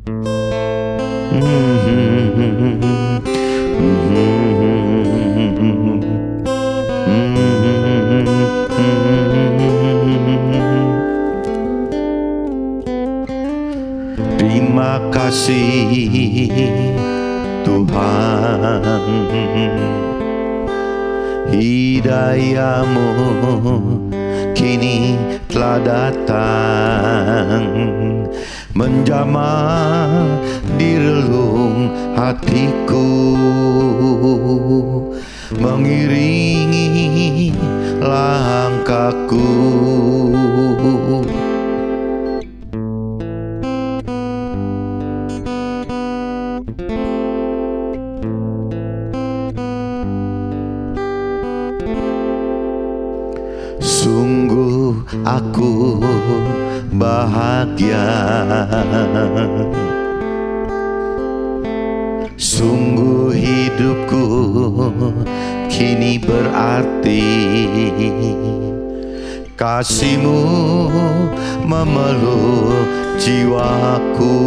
Terima kasih Tuhan, hidayah-Mu kini telah datang, menjamah di relung hatiku, mengiringi langkahku. Sungguh aku bahagia, sungguh hidupku kini berarti. Kasih-Mu memeluk jiwaku,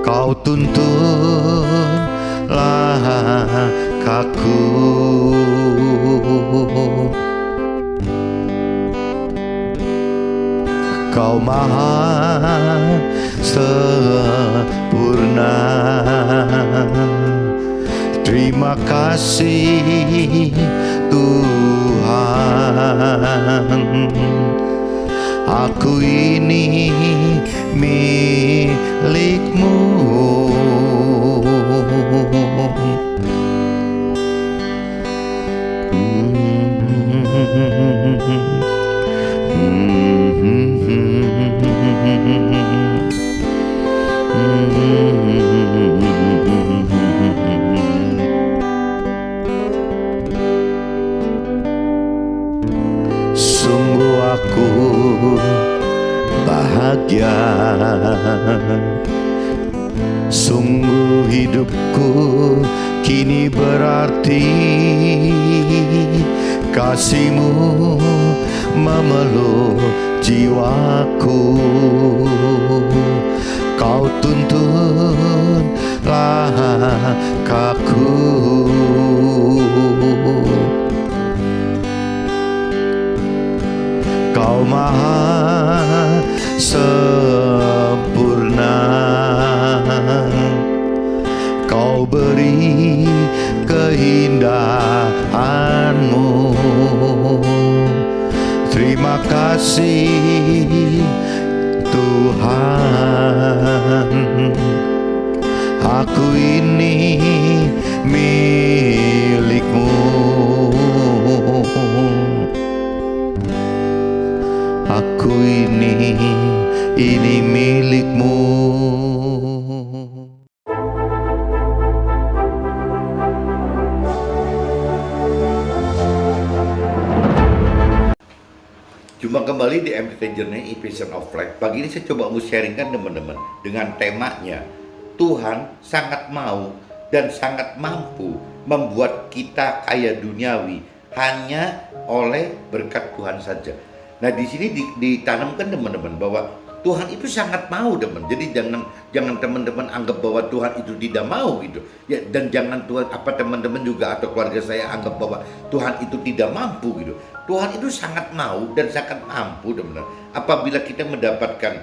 Kau tuntun langkahku. Kau maha sempurna. Terima kasih Tuhan, aku ini milik-Mu. Sungguh aku bahagia, sungguh hidupku kini berarti. Kasih-Mu memeluk jiwaku, Kau tuntun langkahku. Kau maha sempurna, Kau beri keindahan-Mu. Terima kasih Tuhan, aku ini milik-Mu. Aku ini milik-Mu. Jumpa kembali di MTT Journey Vision of Life. Pagi ini saya coba mau sharingkan teman-teman dengan temanya Tuhan sangat mau dan sangat mampu membuat kita kaya duniawi hanya oleh berkat Tuhan saja. Nah, di sini ditanamkan teman-teman bahwa Tuhan itu sangat mau, teman. Jadi jangan teman-teman anggap bahwa Tuhan itu tidak mau gitu. Ya, dan jangan teman-teman juga atau keluarga saya anggap bahwa Tuhan itu tidak mampu gitu. Tuhan itu sangat mau dan sangat mampu, teman-teman. Apabila kita mendapatkan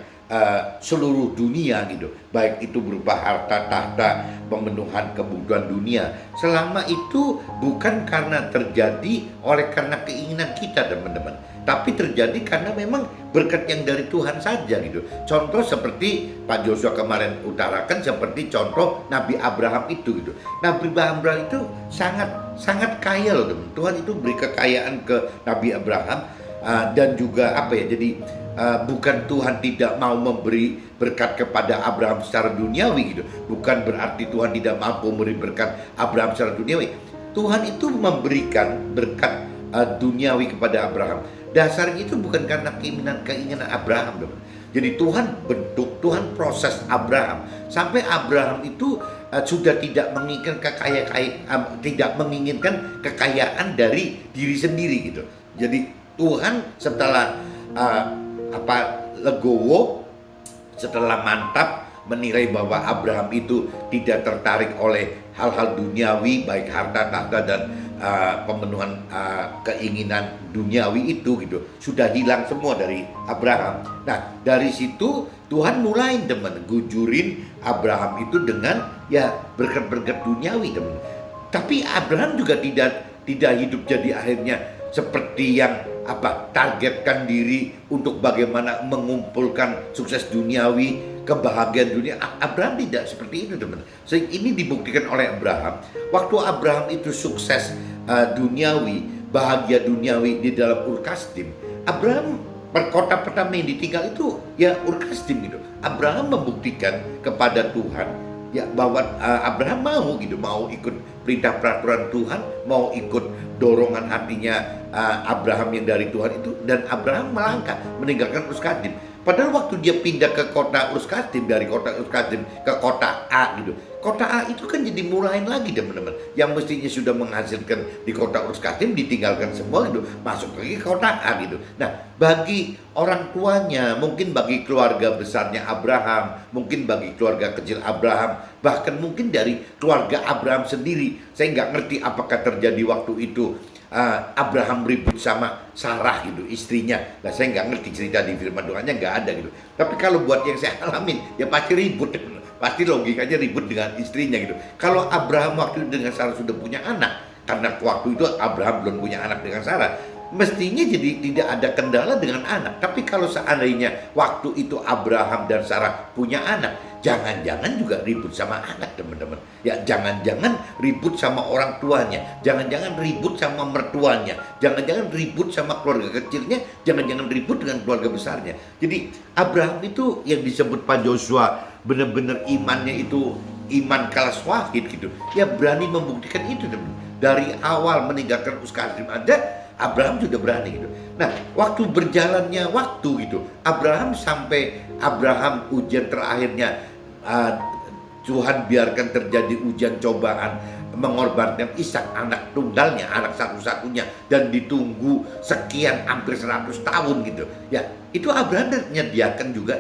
seluruh dunia gitu, baik itu berupa harta tahta, pemenuhan kebutuhan dunia, selama itu bukan karena terjadi karena keinginan kita, teman-teman, tapi terjadi karena memang berkat yang dari Tuhan saja gitu. Contoh seperti Pak Joshua kemarin utarakan, seperti contoh Nabi Abraham itu gitu. Nabi Abraham itu sangat kaya loh, teman. Tuhan itu beri kekayaan ke Nabi Abraham, dan juga jadi bukan Tuhan tidak mau memberi berkat kepada Abraham secara duniawi gitu. Bukan berarti Tuhan tidak mampu memberi berkat Abraham secara duniawi. Tuhan itu memberikan berkat duniawi kepada Abraham. Dasarnya itu bukan karena keinginan Abraham, teman. Jadi Tuhan bentuk, Tuhan proses Abraham sampai Abraham itu sudah tidak menginginkan kekayaan dari diri sendiri gitu. Jadi Tuhan setelah legowo, setelah mantap menilai bahwa Abraham itu tidak tertarik oleh hal-hal duniawi, baik harta tahta dan pemenuhan keinginan duniawi itu gitu, sudah hilang semua dari Abraham. Nah, dari situ Tuhan mulai teman gujurin Abraham itu dengan ya berkat-berkat duniawi teman. Tapi Abraham juga tidak hidup jadi akhirnya seperti yang targetkan diri untuk bagaimana mengumpulkan sukses duniawi, kebahagiaan dunia. Abraham tidak seperti itu teman. Sehingga ini dibuktikan oleh Abraham. Waktu Abraham itu sukses duniawi, bahagia duniawi di dalam Ur Kasdim, Abraham kota pertama yang ditinggal itu ya Ur Kasdim gitu. Abraham membuktikan kepada Tuhan ya bahwa Abraham mau ikut perintah peraturan Tuhan, mau ikut dorongan hatinya Abraham yang dari Tuhan itu, dan Abraham melangkah meninggalkan Ur Kasdim. Padahal waktu dia pindah ke kota Ur Kasdim, dari kota Ur Kasdim ke kota A gitu, kota A itu kan jadi mulain lagi teman-teman. Yang mestinya sudah menghasilkan di kota Ur Kasdim ditinggalkan semua gitu, masuk lagi ke kota A gitu. Nah, bagi orang tuanya, mungkin bagi keluarga besarnya Abraham, mungkin bagi keluarga kecil Abraham, bahkan mungkin dari keluarga Abraham sendiri, saya nggak ngerti apakah terjadi waktu itu Abraham ribut sama Sarah gitu, istrinya. Nah, saya nggak ngerti cerita di firman Tuhannya, nggak ada gitu. Tapi kalau buat yang saya alamin, ya pasti ribut, pasti logikanya ribut dengan istrinya gitu. Kalau Abraham waktu itu dengan Sarah sudah punya anak, karena waktu itu Abraham belum punya anak dengan Sarah, mestinya jadi tidak ada kendala dengan anak. Tapi kalau seandainya waktu itu Abraham dan Sarah punya anak, jangan-jangan juga ribut sama anak teman-teman. Ya jangan-jangan ribut sama orang tuanya, jangan-jangan ribut sama mertuanya, jangan-jangan ribut sama keluarga kecilnya, jangan-jangan ribut dengan keluarga besarnya. Jadi Abraham itu yang disebut Pak Joshua benar-benar imannya itu iman kelas wahid gitu. Ya berani membuktikan itu teman. Dari awal meninggalkan Ur Kasdim aja Abraham sudah berani gitu. Nah, waktu berjalannya waktu gitu, Abraham ujian terakhirnya, Tuhan biarkan terjadi ujian cobaan, mengorbankan Ishak anak tunggalnya, anak satu-satunya, dan ditunggu sekian hampir 100 tahun gitu. Ya, itu Abraham menyediakan juga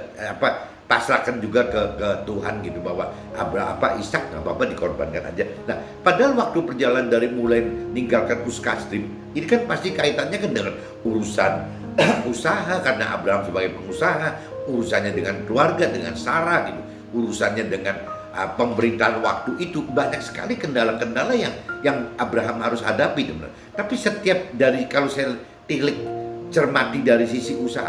pasrahkan juga ke Tuhan gitu, bahwa Ishak nggak apa-apa dikorbankan aja. Nah, padahal waktu perjalanan dari mulai meninggalkan Ur Kasdim, ini kan pasti kaitannya kan dengan urusan usaha, karena Abraham sebagai pengusaha, urusannya dengan keluarga, dengan Sarah gitu, urusannya dengan pemerintahan waktu itu, banyak sekali kendala-kendala yang Abraham harus hadapi teman. Tapi setiap kalau saya cermati dari sisi usaha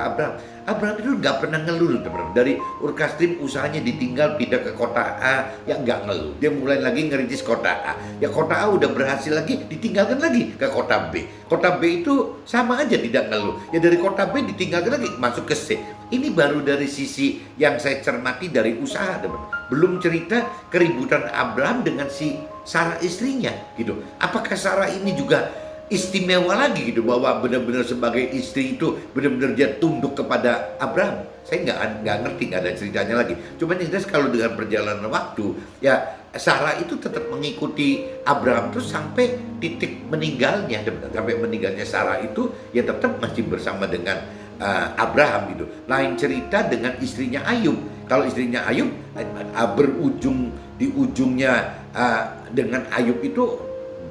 Abraham itu nggak pernah ngeluh teman-teman. Dari Ur Kasdim usahanya ditinggal pindah ke kota A, ya nggak ngeluh. Dia mulai lagi ngerintis kota A. Ya kota A udah berhasil lagi, ditinggalkan lagi ke kota B. Kota B itu sama aja tidak ngeluh. Ya dari kota B ditinggalkan lagi masuk ke C. Ini baru dari sisi yang saya cermati dari usaha teman. Belum cerita keributan Abraham dengan si Sarah istrinya gitu. Apakah Sarah ini juga istimewa lagi gitu, bahwa benar-benar sebagai istri itu benar-benar dia tunduk kepada Abraham? Saya nggak ngerti, nggak ada ceritanya lagi. Cuma yang jelas kalau dengan perjalanan waktu, ya Sarah itu tetap mengikuti Abraham terus sampai titik meninggalnya. Sampai meninggalnya Sarah itu ya tetap masih bersama dengan Abraham gitu. Lain cerita dengan istrinya Ayub. Kalau istrinya Ayub berujung di ujungnya dengan Ayub itu,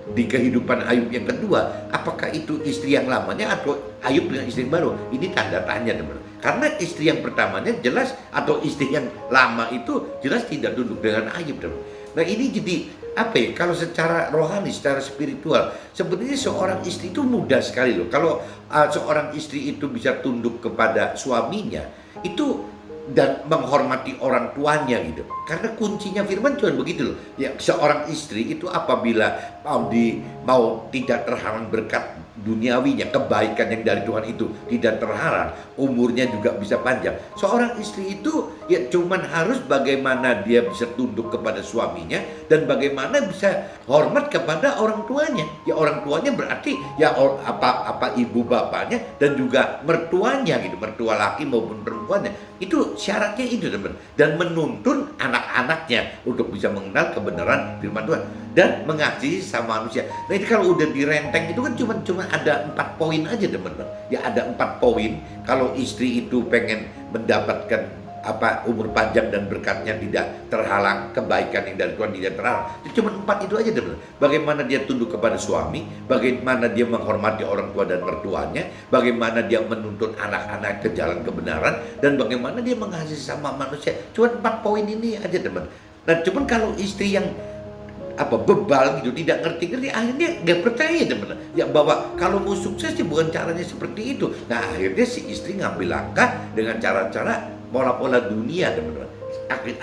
di kehidupan Ayub yang kedua, apakah itu istri yang lamanya atau Ayub dengan istri yang baru? Ini tanda tanya teman. Karena istri yang pertamanya jelas, atau istri yang lama itu jelas tidak duduk dengan Ayub teman. Nah ini jadi kalau secara rohani, secara spiritual, sebenarnya seorang istri itu mudah sekali loh. Kalau seorang istri itu bisa tunduk kepada suaminya, itu dan menghormati orang tuanya gitu. Karena kuncinya firman Tuhan begitu loh. Ya, seorang istri itu apabila mau tidak terhalang berkat duniawinya, kebaikan yang dari Tuhan itu tidak terhalang, umurnya juga bisa panjang. Seorang istri itu ya cuman harus bagaimana dia bisa tunduk kepada suaminya dan bagaimana bisa hormat kepada orang tuanya. Ya orang tuanya berarti ya ibu bapaknya dan juga mertuanya gitu, mertua laki maupun perempuannya. Itu syaratnya itu teman, dan menuntun anak-anaknya untuk bisa mengenal kebenaran firman Tuhan dan mengasihi sama manusia. Nah itu kalau udah direnteng itu kan cuma ada 4 poin aja teman-teman. Ya ada 4 poin. Kalau istri itu pengen mendapatkan umur panjang dan berkatnya tidak terhalang, kebaikan yang dari Tuhan tidak terhalang. Cuma 4 itu aja, teman. Bagaimana dia tunduk kepada suami, bagaimana dia menghormati orang tua dan mertuanya, bagaimana dia menuntun anak-anak ke jalan kebenaran, dan bagaimana dia mengasihi sama manusia. Cuma 4 poin ini aja, teman. Nah, cuman kalau istri yang bebal gitu, tidak ngerti-ngerti, akhirnya nggak percaya, teman. Ya, bahwa kalau mau sukses sih bukan caranya seperti itu. Nah, akhirnya si istri ngambil langkah dengan cara-cara pola-pola dunia, teman-teman.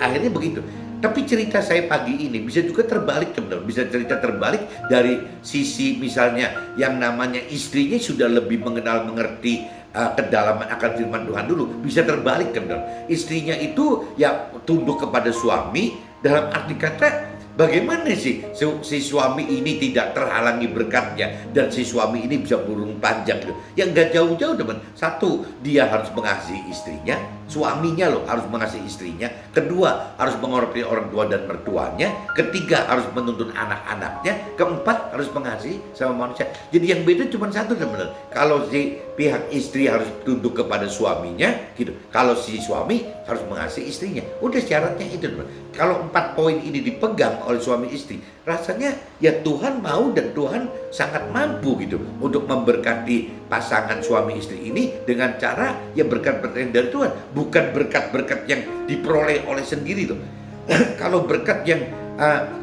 Akhirnya begitu. Tapi cerita saya pagi ini bisa juga terbalik, teman-teman. Bisa cerita terbalik dari sisi misalnya yang namanya istrinya sudah lebih mengerti kedalaman akan firman Tuhan dulu. Bisa terbalik, teman-teman. Istrinya itu ya tunduk kepada suami dalam arti kata, bagaimana sih si suami ini tidak terhalangi berkatnya dan si suami ini bisa burung panjang gitu. Ya nggak jauh-jauh, teman. Satu, dia harus mengasihi istrinya, suaminya loh harus mengasihi istrinya. Kedua, harus menghormati orang tua dan mertuanya. Ketiga, harus menuntun anak-anaknya. Keempat, harus mengasihi sama manusia. Jadi yang beda cuma satu, teman. Kalau si pihak istri harus tunduk kepada suaminya gitu. Kalau si suami harus mengasihi istrinya. Udah syaratnya itu, teman. Kalau 4 poin ini dipegang oleh suami istri, rasanya ya Tuhan mau dan Tuhan sangat mampu gitu untuk memberkati pasangan suami istri ini dengan cara ya berkat-berkat dari Tuhan, bukan berkat-berkat yang diperoleh oleh sendiri tuh. Kalau berkat yang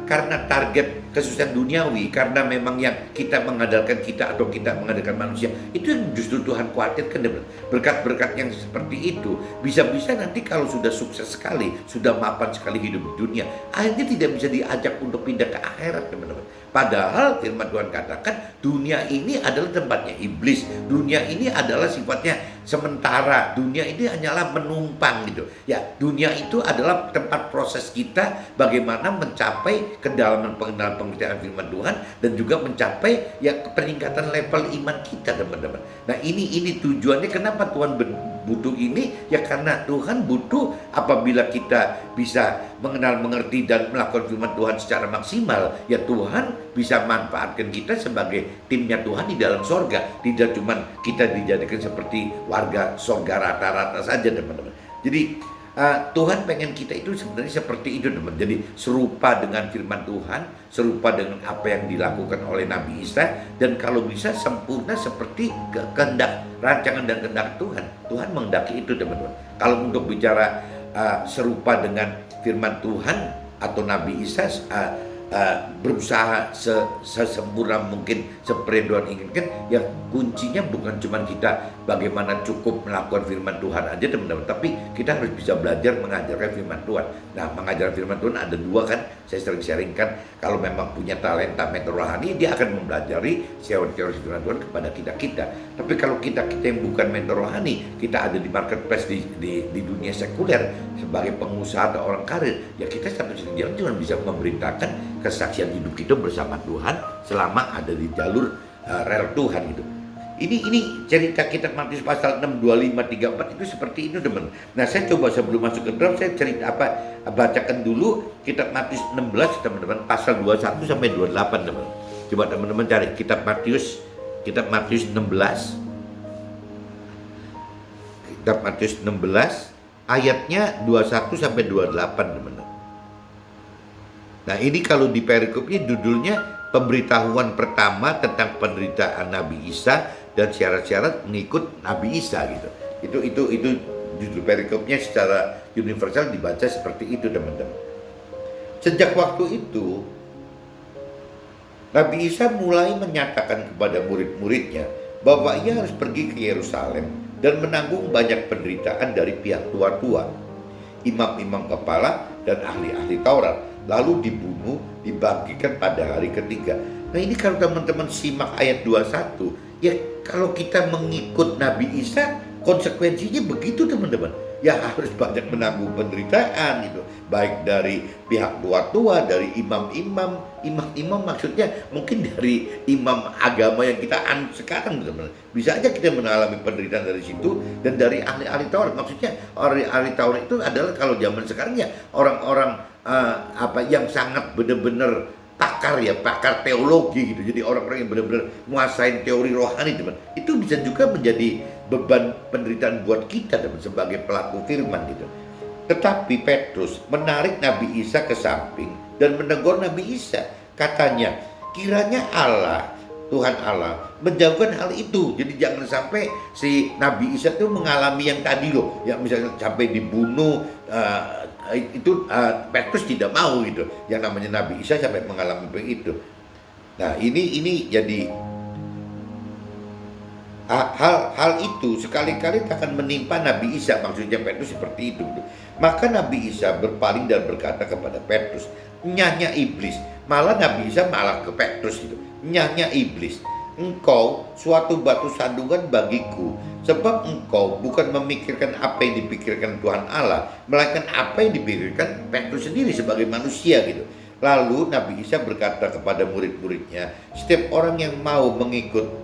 karena target kesusahan duniawi, karena memang yang kita mengandalkan kita atau kita mengandalkan manusia, itu yang justru Tuhan khawatirkan. Berkat-berkat yang seperti itu bisa-bisa nanti kalau sudah sukses sekali, sudah mapan sekali hidup di dunia, akhirnya tidak bisa diajak untuk pindah ke akhirat, teman-teman. Padahal firman Tuhan katakan dunia ini adalah tempatnya iblis, dunia ini adalah sifatnya sementara, dunia ini hanyalah menumpang gitu. Ya, dunia itu adalah tempat proses kita bagaimana mencapai kedalaman pengertian firman Tuhan dan juga mencapai ya peningkatan level iman kita, teman-teman. Nah, ini tujuannya kenapa Tuhan butuh ini, ya karena Tuhan butuh apabila kita bisa mengenal, mengerti dan melakukan firman Tuhan secara maksimal, ya Tuhan bisa manfaatkan kita sebagai timnya Tuhan di dalam sorga. Tidak cuma kita dijadikan seperti warga sorga rata-rata saja, teman-teman. Jadi Tuhan pengen kita itu sebenarnya seperti itu, teman. Jadi serupa dengan firman Tuhan, serupa dengan apa yang dilakukan oleh Nabi Isa, dan kalau bisa sempurna seperti kehendak, rancangan dan kehendak Tuhan. Tuhan menghendaki itu, teman-teman. Kalau untuk bicara serupa dengan firman Tuhan atau Nabi Isa, berusaha sesempurna mungkin seperti Tuhan inginkan, ya kuncinya bukan cuma kita bagaimana cukup melakukan firman Tuhan aja, teman-teman, tapi kita harus bisa belajar mengajarkan firman Tuhan. Nah, mengajarkan firman Tuhan ada 2 kan, saya sering sharingkan. Kalau memang punya talenta mentor rohani, dia akan mempelajari teori firman Tuhan kepada kita. Tapi kalau kita yang bukan mentor rohani, kita ada di marketplace di dunia sekuler sebagai pengusaha atau orang karir, ya kita satu-satunya jalan cuma bisa memberitakan kesaksian hidup kita bersama Tuhan selama ada di jalur rel Tuhan gitu. Ini cerita kitab Matius pasal 6, 25, 34 itu seperti itu, teman. Nah, saya coba sebelum masuk ke dalam, saya cerita bacakan dulu kitab Matius 16, teman-teman, pasal 21 sampai 28, teman. Coba teman-teman cari kitab Matius 16. Kitab Matius 16 ayatnya 21 sampai 28, teman-teman. Nah, ini kalau di perikopnya judulnya pemberitahuan pertama tentang penderitaan Nabi Isa dan syarat-syarat mengikut Nabi Isa gitu. Itu judul perikopnya secara universal dibaca seperti itu, teman-teman. Sejak waktu itu Nabi Isa mulai menyatakan kepada murid-muridnya bahwa ia harus pergi ke Yerusalem dan menanggung banyak penderitaan dari pihak tua-tua, imam-imam kepala dan ahli-ahli Taurat, lalu dibunuh, dibangkitkan pada hari ketiga. Nah, ini kalau teman-teman simak ayat 21, ya kalau kita mengikut Nabi Isa, konsekuensinya begitu, teman-teman. Ya harus banyak menanggung penderitaan gitu, baik dari pihak tua-tua, dari imam-imam maksudnya mungkin dari imam agama yang kita anut sekarang, teman-teman. Bisa aja kita mengalami penderitaan dari situ, dan dari ahli-ahli Taurat. Maksudnya ahli Taurat itu adalah kalau zaman sekarang ya orang-orang yang sangat benar-benar pakar teologi gitu. Jadi orang-orang yang benar-benar menguasai teori rohani, teman. Itu bisa juga menjadi beban penderitaan buat kita, teman, sebagai pelaku firman gitu. Tetapi Petrus menarik Nabi Isa ke samping dan menegur Nabi Isa. Katanya, kiranya Allah, Tuhan Allah, menjauhkan hal itu. Jadi jangan sampai si Nabi Isa itu mengalami yang tadi loh, yang misalnya sampai dibunuh, itu Petrus tidak mau gitu. Yang namanya Nabi Isa sampai mengalami begitu. Nah ini jadi hal itu sekali-kali akan menimpa Nabi Isa, maksudnya Petrus seperti itu. Maka Nabi Isa berpaling dan berkata kepada Petrus, nyahnya iblis. Malah Nabi Isa malah ke Petrus itu, nyahnya iblis, engkau suatu batu sandungan bagiku, sebab engkau bukan memikirkan apa yang dipikirkan Tuhan Allah, melainkan apa yang dipikirkan Petrus sendiri sebagai manusia gitu. Lalu Nabi Isa berkata kepada murid-muridnya, setiap orang yang mau mengikut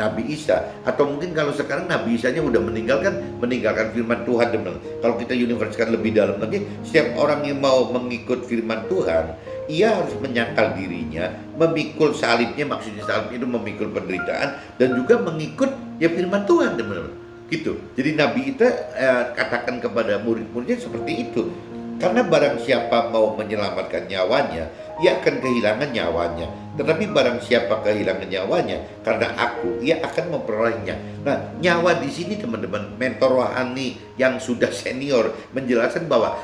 Nabi Isa, atau mungkin kalau sekarang Nabi Isanya udah meninggalkan firman Tuhan, teman. Kalau kita universitaskan lebih dalam lagi, setiap orang yang mau mengikut firman Tuhan, ia harus menyangkal dirinya, memikul salibnya, maksudnya salib itu memikul penderitaan, dan juga mengikut ya firman Tuhan, teman-teman. Gitu. Jadi Nabi Isa katakan kepada murid-muridnya seperti itu. Karena barang siapa mau menyelamatkan nyawanya, ia akan kehilangan nyawanya. Tetapi barang siapa kehilangan nyawanya karena aku, ia akan memperolehnya. Nah, nyawa di sini teman-teman, mentor rohani yang sudah senior menjelaskan bahwa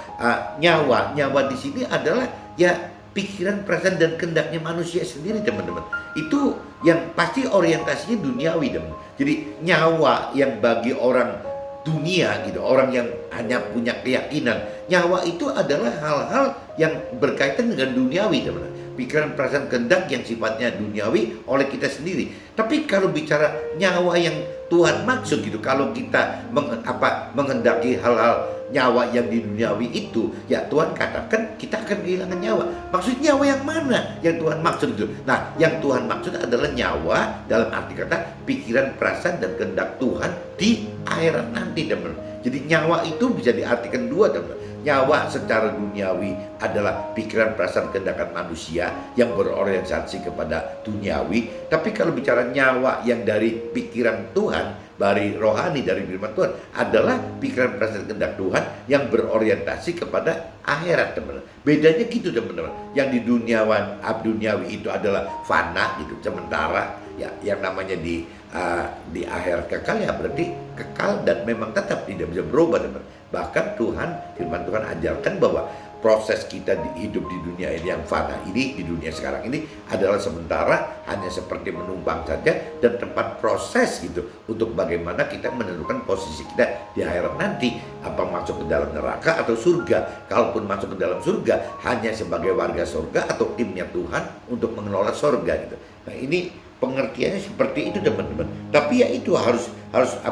nyawa di sini adalah ya pikiran, perasaan dan kehendaknya manusia sendiri, teman-teman. Itu yang pasti orientasinya duniawi, teman. Jadi nyawa yang bagi orang dunia gitu, orang yang hanya punya keyakinan, nyawa itu adalah hal-hal yang berkaitan dengan duniawi, teman-teman. Pikiran, perasaan, kehendak yang sifatnya duniawi oleh kita sendiri. Tapi kalau bicara nyawa yang Tuhan maksud gitu, kalau kita menghendaki hal-hal nyawa yang di duniawi itu, ya Tuhan katakan kita akan kehilangan nyawa. Maksud nyawa yang mana yang Tuhan maksud itu? Nah, yang Tuhan maksud adalah nyawa dalam arti kata pikiran, perasaan dan kehendak Tuhan di akhirat nanti, teman. Jadi nyawa itu bisa diartikan dua, teman. Nyawa secara duniawi adalah pikiran, perasaan, kehendak manusia yang berorientasi kepada duniawi. Tapi kalau bicara nyawa yang dari pikiran Tuhan, dari rohani, dari firman Tuhan, adalah pikiran, perasaan, kehendak Tuhan yang berorientasi kepada akhirat, teman-teman. Bedanya gitu, teman-teman. Yang di duniawi itu adalah fana gitu, sementara. Ya, yang namanya di akhirat kekal ya berarti kekal dan memang tetap tidak bisa berubah, teman. Bahkan firman Tuhan ajarkan bahwa proses kita hidup di dunia ini yang fana ini, di dunia sekarang ini adalah sementara, hanya seperti menumpang saja dan tempat proses gitu untuk bagaimana kita menentukan posisi kita di akhirat nanti, apa masuk ke dalam neraka atau surga. Kalaupun masuk ke dalam surga hanya sebagai warga surga atau timnya Tuhan untuk mengelola surga gitu. Nah, ini pengertiannya seperti itu, teman-teman. Tapi ya itu harus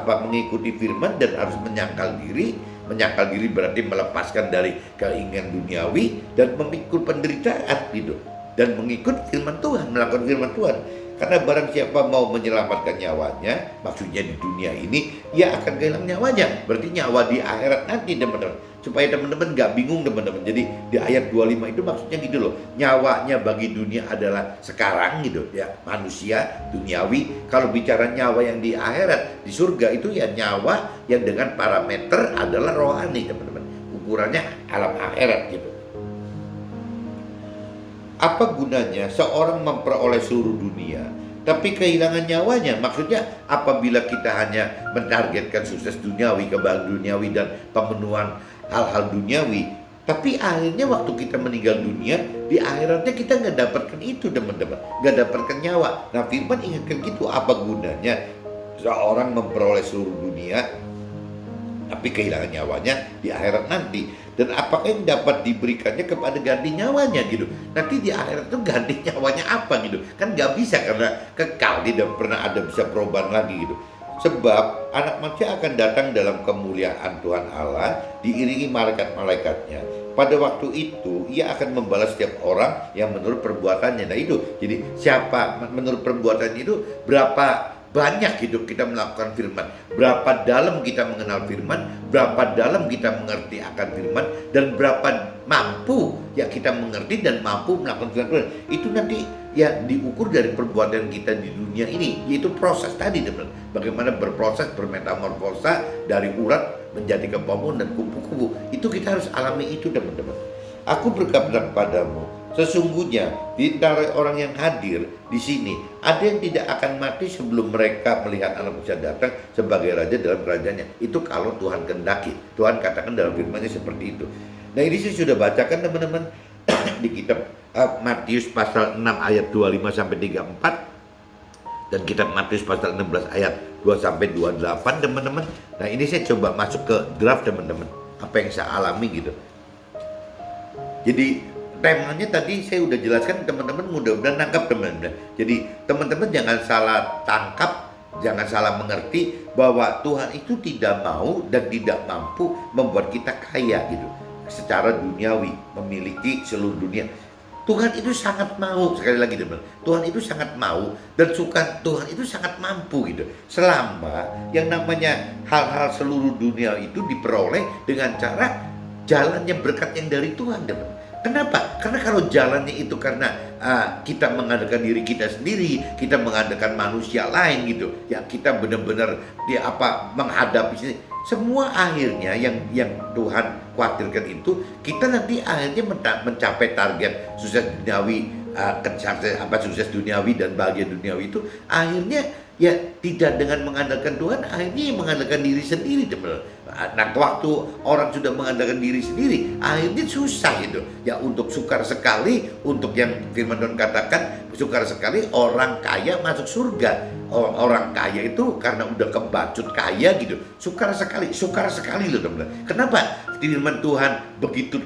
mengikuti firman dan harus menyangkal diri. Menyangkal diri berarti melepaskan dari keinginan duniawi dan memikul penderitaan gitu. Dan mengikut firman Tuhan, melakukan firman Tuhan. Karena barang siapa mau menyelamatkan nyawanya, maksudnya di dunia ini, ia akan kehilangan nyawanya. Berarti nyawa di akhirat nanti, teman-teman. Supaya teman-teman gak bingung, teman-teman. Jadi di ayat 25 itu maksudnya gitu loh. Nyawanya bagi dunia adalah sekarang gitu ya, manusia duniawi. Kalau bicara nyawa yang di akhirat, di surga itu ya nyawa yang dengan parameter adalah rohani, teman-teman. Ukurannya alam akhirat gitu. Apa gunanya seorang memperoleh seluruh dunia tapi kehilangan nyawanya? Maksudnya apabila kita hanya mentargetkan sukses duniawi, kebahagiaan duniawi dan pemenuhan hal-hal duniawi, tapi akhirnya waktu kita meninggal dunia, di akhiratnya kita nggak dapatkan itu, teman-teman, nggak dapatkan nyawa. Nah, firman ingatkan gitu, apa gunanya seorang memperoleh seluruh dunia tapi kehilangan nyawanya di akhirat nanti? Dan apakah yang dapat diberikannya kepada ganti nyawanya gitu? Nanti di akhirat itu ganti nyawanya apa gitu? Kan nggak bisa karena kekal, tidak pernah ada bisa perubahan lagi gitu. Sebab anak manusia akan datang dalam kemuliaan Tuhan Allah diiringi malaikat-malaikatnya. Pada waktu itu ia akan membalas setiap orang yang menurut perbuatannya. Nah itu, jadi siapa menurut perbuatannya itu berapa banyak hidup kita melakukan firman, berapa dalam kita mengenal firman, berapa dalam kita mengerti akan firman, dan berapa mampu ya kita mengerti dan mampu melakukan firman. Itu nanti ya diukur dari perbuatan kita di dunia ini, yaitu proses tadi, teman. Bagaimana berproses, bermetamorfosa dari urat menjadi kepompong dan kupu-kupu. Itu kita harus alami itu, teman-teman. Aku berkata padamu, sesungguhnya di antara orang yang hadir di sini ada yang tidak akan mati sebelum mereka melihat Anak Manusia datang sebagai Raja dalam kerajaannya. Itu kalau Tuhan kehendaki. Tuhan katakan dalam firman-Nya seperti itu. Nah, ini saya sudah bacakan, teman-teman, di kitab Matius pasal 6 ayat 25 sampai 34 dan kitab Matius pasal 16 ayat 2 sampai 28, teman-teman. Nah, ini saya coba masuk ke draft, teman-teman. Apa yang saya alami gitu. Jadi temanya tadi saya udah jelaskan, teman-teman mudah-mudahan nangkap, teman-teman. Jadi teman-teman jangan salah tangkap, jangan salah mengerti bahwa Tuhan itu tidak mau dan tidak mampu membuat kita kaya gitu secara duniawi, memiliki seluruh dunia. Tuhan itu sangat mau, sekali lagi teman, Tuhan itu sangat mau dan suka, Tuhan itu sangat mampu gitu. Selama yang namanya hal-hal seluruh dunia itu diperoleh dengan cara jalannya berkat yang dari Tuhan, teman. Kenapa? Karena kalau jalannya itu karena kita mengandalkan diri kita sendiri, kita mengandalkan manusia lain gitu, ya kita benar-benar menghadapi sini. Semua akhirnya yang Tuhan khawatirkan itu kita nanti akhirnya mencapai target sukses duniawi, sukses duniawi dan bahagia duniawi itu akhirnya ya tidak dengan mengandalkan Tuhan, akhirnya mengandalkan diri sendiri, teman. Nah, waktu orang sudah mengandalkan diri sendiri, akhirnya susah gitu. Ya, untuk sukar sekali, untuk yang firman Tuhan katakan, sukar sekali orang kaya masuk surga. Orang kaya itu karena udah kebacut kaya gitu, sukar sekali loh, teman. Kenapa? Firman Tuhan begitu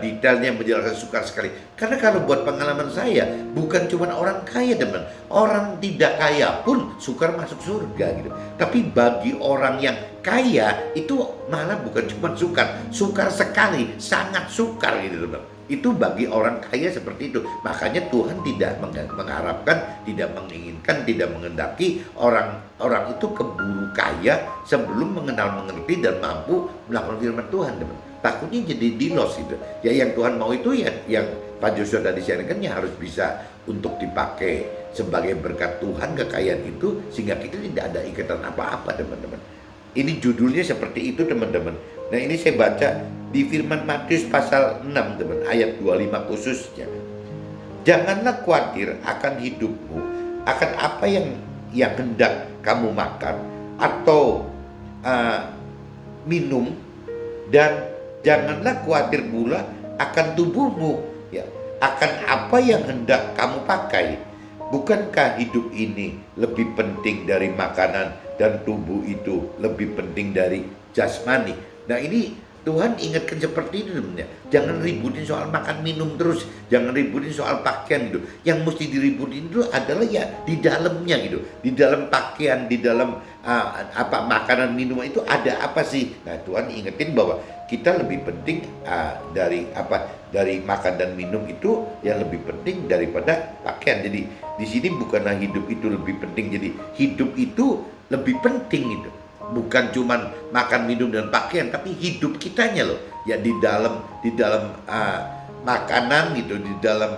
detailnya menjelaskan sukar sekali. Karena kalau buat pengalaman saya, bukan cuma orang kaya, teman. Orang tidak kaya pun sukar masuk surga gitu. Tapi bagi orang yang kaya itu malah bukan cuma sukar sekali, sangat sukar gitu, teman. Itu bagi orang kaya seperti itu. Makanya Tuhan tidak mengharapkan, tidak menginginkan, tidak menghendaki orang itu keburu kaya sebelum mengenal-mengerti dan mampu melakukan firman Tuhan, teman. Takutnya jadi dilos gitu. Ya, yang Tuhan mau itu ya yang Pak Joshua tadi sharingkan ya harus bisa untuk dipakai sebagai berkat Tuhan, kekayaan itu, sehingga kita tidak ada ikatan apa-apa, teman-teman. Ini judulnya seperti itu, teman-teman. Nah, ini saya baca di firman Matius pasal 6, teman, ayat 25 khususnya. Janganlah khawatir akan hidupmu, akan apa yang hendak kamu makan atau minum, dan janganlah khawatir pula akan tubuhmu, ya, akan apa yang hendak kamu pakai. Bukankah hidup ini lebih penting dari makanan dan tubuh itu lebih penting dari jasmani? Nah, ini Tuhan ingatkan seperti itu, teman-teman. Jangan ributin soal makan minum terus, jangan ributin soal pakaian gitu. Yang mesti diributin itu adalah ya di dalamnya gitu, di dalam pakaian, di dalam makanan minum itu ada apa sih? Nah, Tuhan ingetin bahwa kita lebih penting dari makan dan minum itu yang lebih penting daripada pakaian. Jadi di sini bukanlah hidup itu lebih penting, jadi hidup itu lebih penting gitu. Bukan cuman makan, minum, dan pakaian, tapi hidup kitanya loh. Ya di dalam makanan gitu, di dalam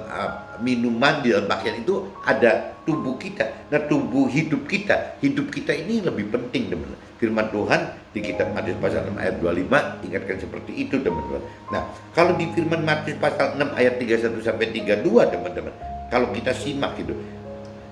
minuman, di dalam pakaian itu ada tubuh kita. Nah, hidup kita ini lebih penting, teman-teman. Firman Tuhan di kitab Matius pasal 6 ayat 25 ingatkan seperti itu, teman-teman. Nah, kalau di firman Matius pasal 6 ayat 31 sampai 32, teman-teman, kalau kita simak gitu,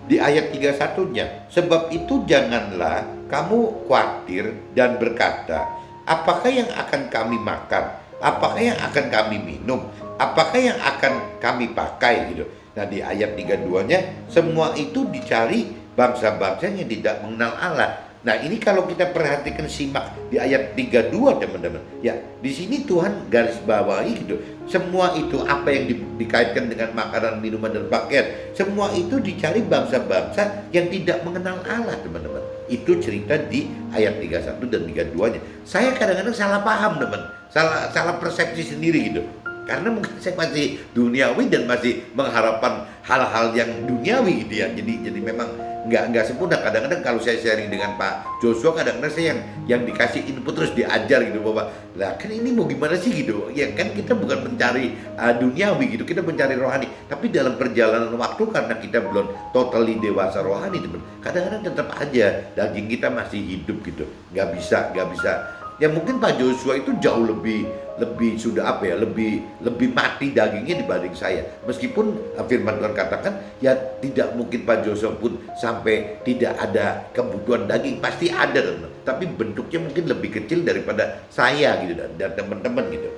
di ayat 31-nya, sebab itu janganlah kamu khawatir dan berkata, apakah yang akan kami makan? Apakah yang akan kami minum? Apakah yang akan kami pakai gitu. Nah, di ayat 32-nya, semua itu dicari bangsa-bangsa yang tidak mengenal Allah. Nah, ini kalau kita perhatikan, simak di ayat 32, teman-teman. Ya, di sini Tuhan garis bawahi gitu. Semua itu apa yang dikaitkan dengan makanan, minuman, dan pakaian, semua itu dicari bangsa-bangsa yang tidak mengenal Allah, teman-teman. Itu cerita di ayat 31 dan 32-nya. Saya kadang-kadang salah paham, teman. Salah persepsi sendiri gitu. Karena mungkin saya masih duniawi dan masih mengharapkan hal-hal yang duniawi gitu ya. Jadi memang nggak sempurna. Kadang-kadang kalau saya sharing dengan Pak Joshua, kadang-kadang saya yang dikasih input terus diajar gitu, bahwa lah kan ini mau gimana sih gitu. Ya kan kita bukan mencari duniawi gitu, kita mencari rohani. Tapi dalam perjalanan waktu, karena kita belum totally dewasa rohani, teman, kadang-kadang tetap aja daging kita masih hidup gitu. Nggak bisa Ya mungkin Pak Joshua itu jauh lebih lebih sudah apa ya, lebih lebih mati dagingnya dibanding saya. Meskipun firman Tuhan katakan ya tidak mungkin Pak Joshua pun sampai tidak ada kebutuhan daging, pasti ada teman. Tapi bentuknya mungkin lebih kecil daripada saya gitu dan teman-teman gitu.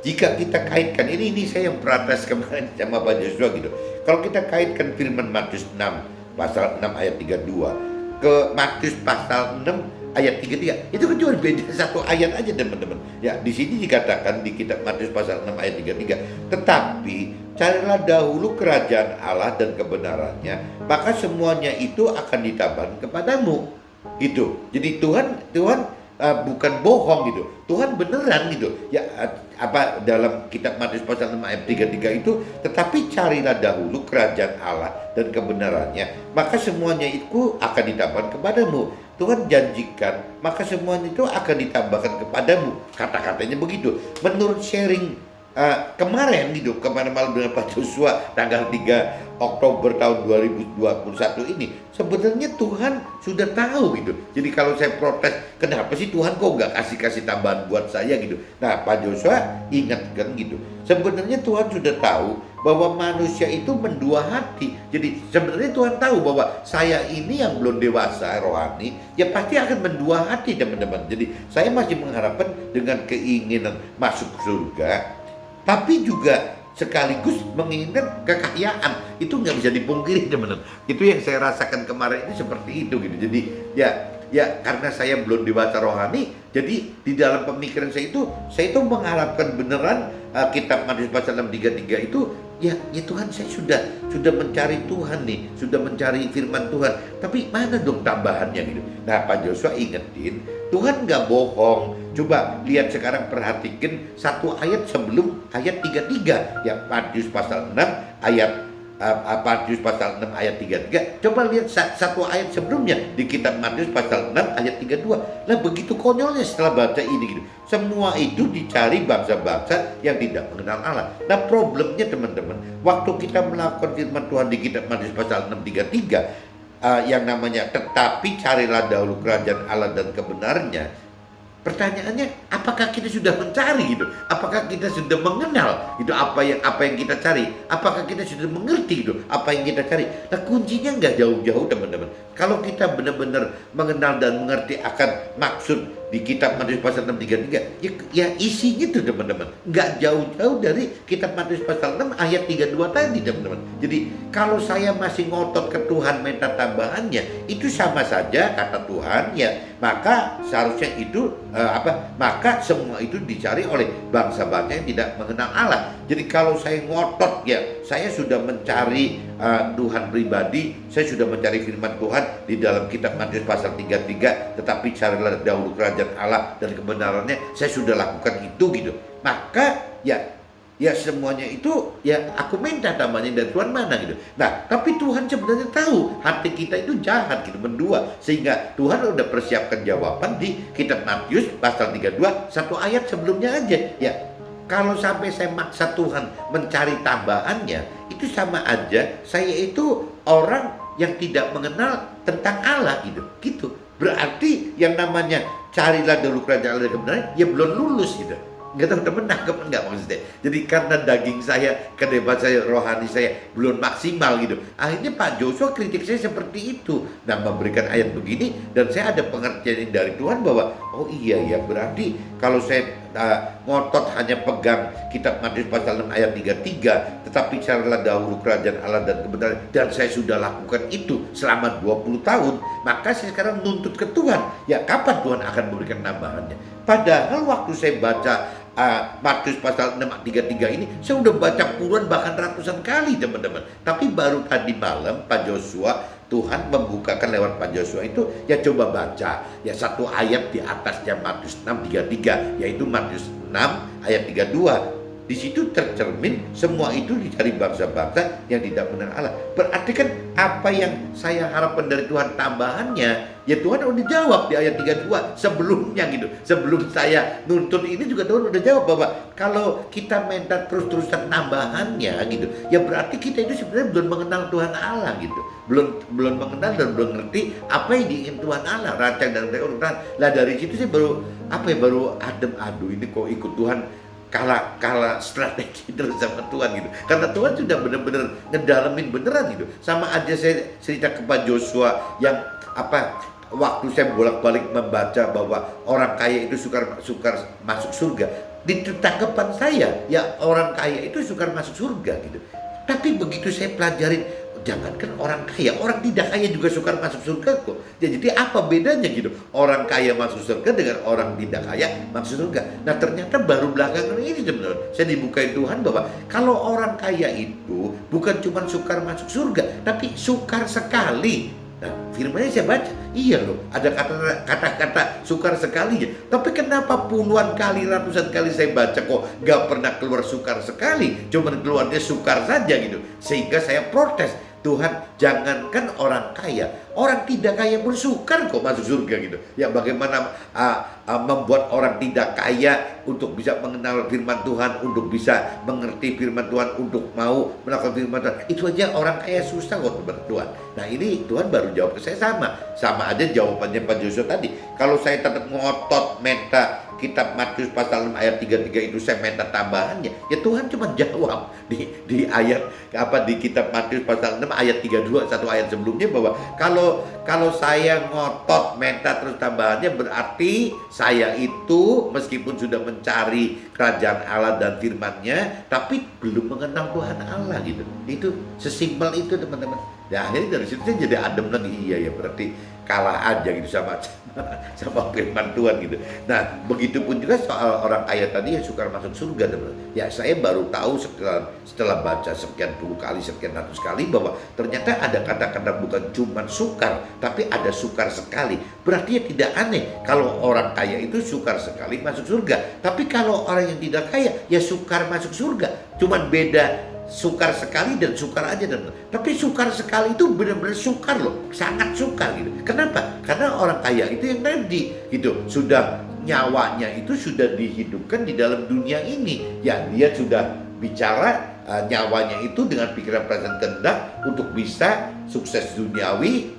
Jika kita kaitkan ini saya yang protes kemarin sama Pak Joshua gitu. Kalau kita kaitkan firman Matius 6 pasal 6 ayat 32 ke Matius pasal 6 ayat 33, itu kan cuma beda satu ayat aja teman-teman. Ya, di sini dikatakan di kitab Matius pasal 6 ayat 33, tetapi carilah dahulu kerajaan Allah dan kebenarannya, maka semuanya itu akan ditambahkan kepadamu. Itu. Jadi Tuhan bukan bohong gitu. Tuhan beneran gitu. Ya apa dalam kitab Matius pasal 6 ayat 33 itu, tetapi carilah dahulu kerajaan Allah dan kebenarannya, maka semuanya itu akan ditambahkan kepadamu. Tuhan janjikan, maka semuanya itu akan ditambahkan kepadamu. Kata-katanya begitu. Menurut sharing kemarin gitu, kemarin malam dengan Pak Joshua tanggal 3 Oktober tahun 2021 ini, sebenarnya Tuhan sudah tahu gitu. Jadi kalau saya protes, kenapa sih Tuhan kok nggak kasih tambahan buat saya gitu. Nah Pak Joshua ingatkan gitu, sebenarnya Tuhan sudah tahu bahwa manusia itu mendua hati. Jadi sebenarnya Tuhan tahu bahwa saya ini yang belum dewasa rohani, ya pasti akan mendua hati teman-teman. Jadi saya masih mengharapkan dengan keinginan masuk surga, tapi juga sekaligus menginginkan kekayaan. Itu nggak bisa dipungkiri teman-teman. Itu yang saya rasakan kemarin ini seperti itu gitu. Jadi ya karena saya belum dewasa rohani, jadi di dalam pemikiran saya itu mengharapkan beneran kitab Matius pasal 6:33 itu ya Tuhan, saya sudah mencari Tuhan nih, sudah mencari firman Tuhan, tapi mana dong tambahannya gitu. Nah Pak Joshua ingetin, Tuhan nggak bohong. Coba lihat sekarang, perhatikan satu ayat sebelum ayat 33 ya, Matius pasal 6 ayat Matius pasal 6 ayat 33. Coba lihat satu ayat sebelumnya di kitab Matius pasal 6 ayat 32. Nah begitu konyolnya setelah baca ini gitu. Semua itu dicari bangsa-bangsa yang tidak mengenal Allah. Nah problemnya teman-teman, waktu kita melakukan firman Tuhan di kitab Matius pasal 6:33 yang namanya tetapi carilah dahulu kerajaan Allah dan kebenarannya. Pertanyaannya, apakah kita sudah mencari gitu? Apakah kita sudah mengenal itu apa yang kita cari? Apakah kita sudah mengerti itu apa yang kita cari? Nah kuncinya nggak jauh-jauh teman-teman. Kalau kita benar-benar mengenal dan mengerti akan maksud di kitab Matius pasal 6:33, ya isinya tuh teman-teman nggak jauh-jauh dari kitab Matius pasal 6 ayat 32 tadi teman-teman. Jadi kalau saya masih ngotot ke Tuhan minta tambahannya, itu sama saja kata Tuhan ya, maka seharusnya itu maka semua itu dicari oleh bangsa-bangsa yang tidak mengenal Allah. Jadi kalau saya ngotot ya, saya sudah mencari Tuhan pribadi, saya sudah mencari firman Tuhan di dalam kitab Matius pasal 33, tetapi carilah dahulu kerajaan Allah dan kebenarannya, saya sudah lakukan itu gitu. Maka ya semuanya itu ya aku minta tambahnya dari Tuhan mana gitu. Nah tapi Tuhan sebenarnya tahu hati kita itu jahat gitu, mendua, sehingga Tuhan udah persiapkan jawaban di kitab Matius pasal 32 satu ayat sebelumnya aja ya. Kalau sampai saya maksa Tuhan mencari tambahannya, itu sama aja saya itu orang yang tidak mengenal tentang Allah gitu. Berarti yang namanya carilah dahulu kerajaan Allah dan kebenaran, ya belum lulus gitu. Nggak tahu temen nangkep enggak maksudnya. Jadi karena daging saya, kedebat saya, rohani saya belum maksimal gitu. Akhirnya Pak Joshua kritik saya seperti itu. Nah memberikan ayat begini, dan saya ada pengertian dari Tuhan bahwa oh iya ya, berarti kalau saya ngotot hanya pegang kitab Matius pasal 6 ayat 33, tetapi carilah dahulu kerajaan Allah dan kebenaran, dan saya sudah lakukan itu selama 20 tahun, maka saya sekarang nuntut ke Tuhan, ya kapan Tuhan akan memberikan tambahannya? Padahal waktu saya baca Matius pasal 6:33 ini, saya udah baca puluhan bahkan ratusan kali teman-teman. Tapi baru tadi malam Pak Joshua, Tuhan membukakan lewat Pak Joshua itu, ya coba baca ya satu ayat di atasnya Matius 6:33, yaitu Matius 6 ayat 32. Di situ tercermin semua itu dari bangsa-bangsa yang tidak mengenal Allah. Berarti kan apa yang saya harapkan dari Tuhan tambahannya, ya Tuhan udah jawab di ayat 32 sebelumnya gitu. Sebelum saya nuntut ini juga Tuhan udah jawab bahwa kalau kita minta terus-terusan tambahannya gitu, ya berarti kita itu sebenarnya belum mengenal Tuhan Allah gitu. Belum mengenal dan belum ngerti apa yang diingin Tuhan Allah, rancang dan urutan. Lah dari situ sih baru adem, aduh ini kok ikut Tuhan kalah strategi terus sama Tuhan gitu. Karena Tuhan sudah benar-benar ngedalamin beneran gitu. Sama aja saya cerita ke Pak Joshua yang waktu saya bolak-balik membaca bahwa orang kaya itu sukar masuk surga. Di tanggapan saya, ya orang kaya itu sukar masuk surga gitu. Tapi begitu saya pelajarin, jangankan orang kaya, orang tidak kaya juga sukar masuk surga kok. Ya, jadi apa bedanya gitu? Orang kaya masuk surga dengan orang tidak kaya masuk surga. Nah ternyata baru belakangan ini sebenarnya saya dibukain Tuhan bahwa kalau orang kaya itu bukan cuma sukar masuk surga, tapi sukar sekali. Nah firmannya saya baca, iya loh, ada kata-kata sukar sekali ya. Tapi kenapa puluhan kali, ratusan kali saya baca kok gak pernah keluar sukar sekali, cuman keluarnya sukar saja gitu. Sehingga saya protes, Tuhan jangankan orang kaya, orang tidak kaya pun sukar kok masuk surga gitu. Ya bagaimana membuat orang tidak kaya untuk bisa mengenal firman Tuhan, untuk bisa mengerti firman Tuhan, untuk mau melakukan firman Tuhan. Itu aja orang kaya susah kok kepada Tuhan. Nah ini Tuhan baru jawab ke saya sama aja jawabannya Pak Joshua tadi. Kalau saya tetap ngotot minta kitab Matius pasal 6 ayat 33 itu saya minta tambahannya, ya Tuhan cuma jawab di ayat di kitab Matius pasal 6 ayat 32 satu ayat sebelumnya bahwa kalau saya ngotot minta terus tambahannya, berarti saya itu meskipun sudah mencari kerajaan Allah dan firman-Nya tapi belum mengenal Tuhan Allah gitu. Itu sesimpel itu teman-teman. Ya akhirnya dari situ saya jadi adem lagi, iya ya berarti kalah aja gitu sama firman Tuhan gitu. Nah begitupun juga soal orang kaya tadi yang sukar masuk surga teman-teman. Ya saya baru tahu setelah baca sekian puluh kali, sekian ratus kali bahwa ternyata ada kata-kata bukan cuma sukar, tapi ada sukar sekali. Berarti ya tidak aneh kalau orang kaya itu sukar sekali masuk surga. Tapi kalau orang yang tidak kaya ya sukar masuk surga. Cuman beda sukar sekali dan sukar aja tapi sukar sekali itu benar-benar sukar loh, sangat sukar gitu. Kenapa? Karena orang kaya itu yang tadi gitu, sudah nyawanya itu sudah dihidupkan di dalam dunia ini. Ya dia sudah bicara nyawanya itu dengan pikiran perasaan kehendak untuk bisa sukses duniawi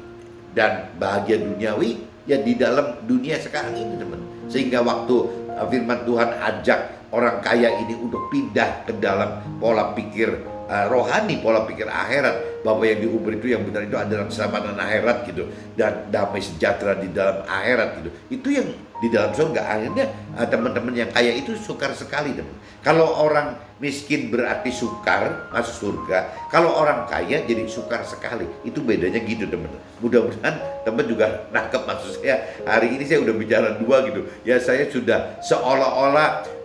dan bahagia duniawi ya di dalam dunia sekarang ini teman. Sehingga waktu firman Tuhan ajak orang kaya ini untuk pindah ke dalam pola pikir rohani, pola pikir akhirat, bahwa yang diuber itu yang benar itu adalah keselamatan akhirat gitu, dan damai sejahtera di dalam akhirat gitu. Itu yang di dalam surga. Akhirnya teman-teman yang kaya itu sukar sekali teman. Kalau orang miskin berarti sukar masuk surga, kalau orang kaya jadi sukar sekali. Itu bedanya gitu teman. Mudah-mudahan teman juga nangkep maksud saya. Hari ini saya udah bicara dua gitu ya, saya sudah seolah-olah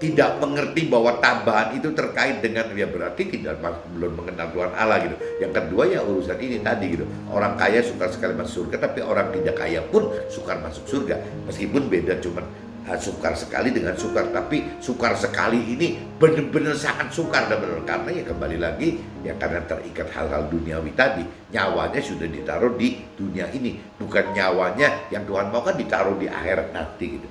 tidak mengerti bahwa tambahan itu terkait dengan ya berarti belum mengenal Tuhan Allah gitu. Yang kedua ya urusan ini tadi gitu, orang kaya sukar sekali masuk surga, tapi orang tidak kaya pun sukar masuk surga. Meskipun beda cuman sukar sekali dengan sukar, tapi sukar sekali ini benar-benar sangat sukar dan benar, karena ya kembali lagi ya karena terikat hal-hal duniawi tadi. Nyawanya sudah ditaruh di dunia ini, bukan nyawanya yang Tuhan mau kan ditaruh di akhirat nanti gitu.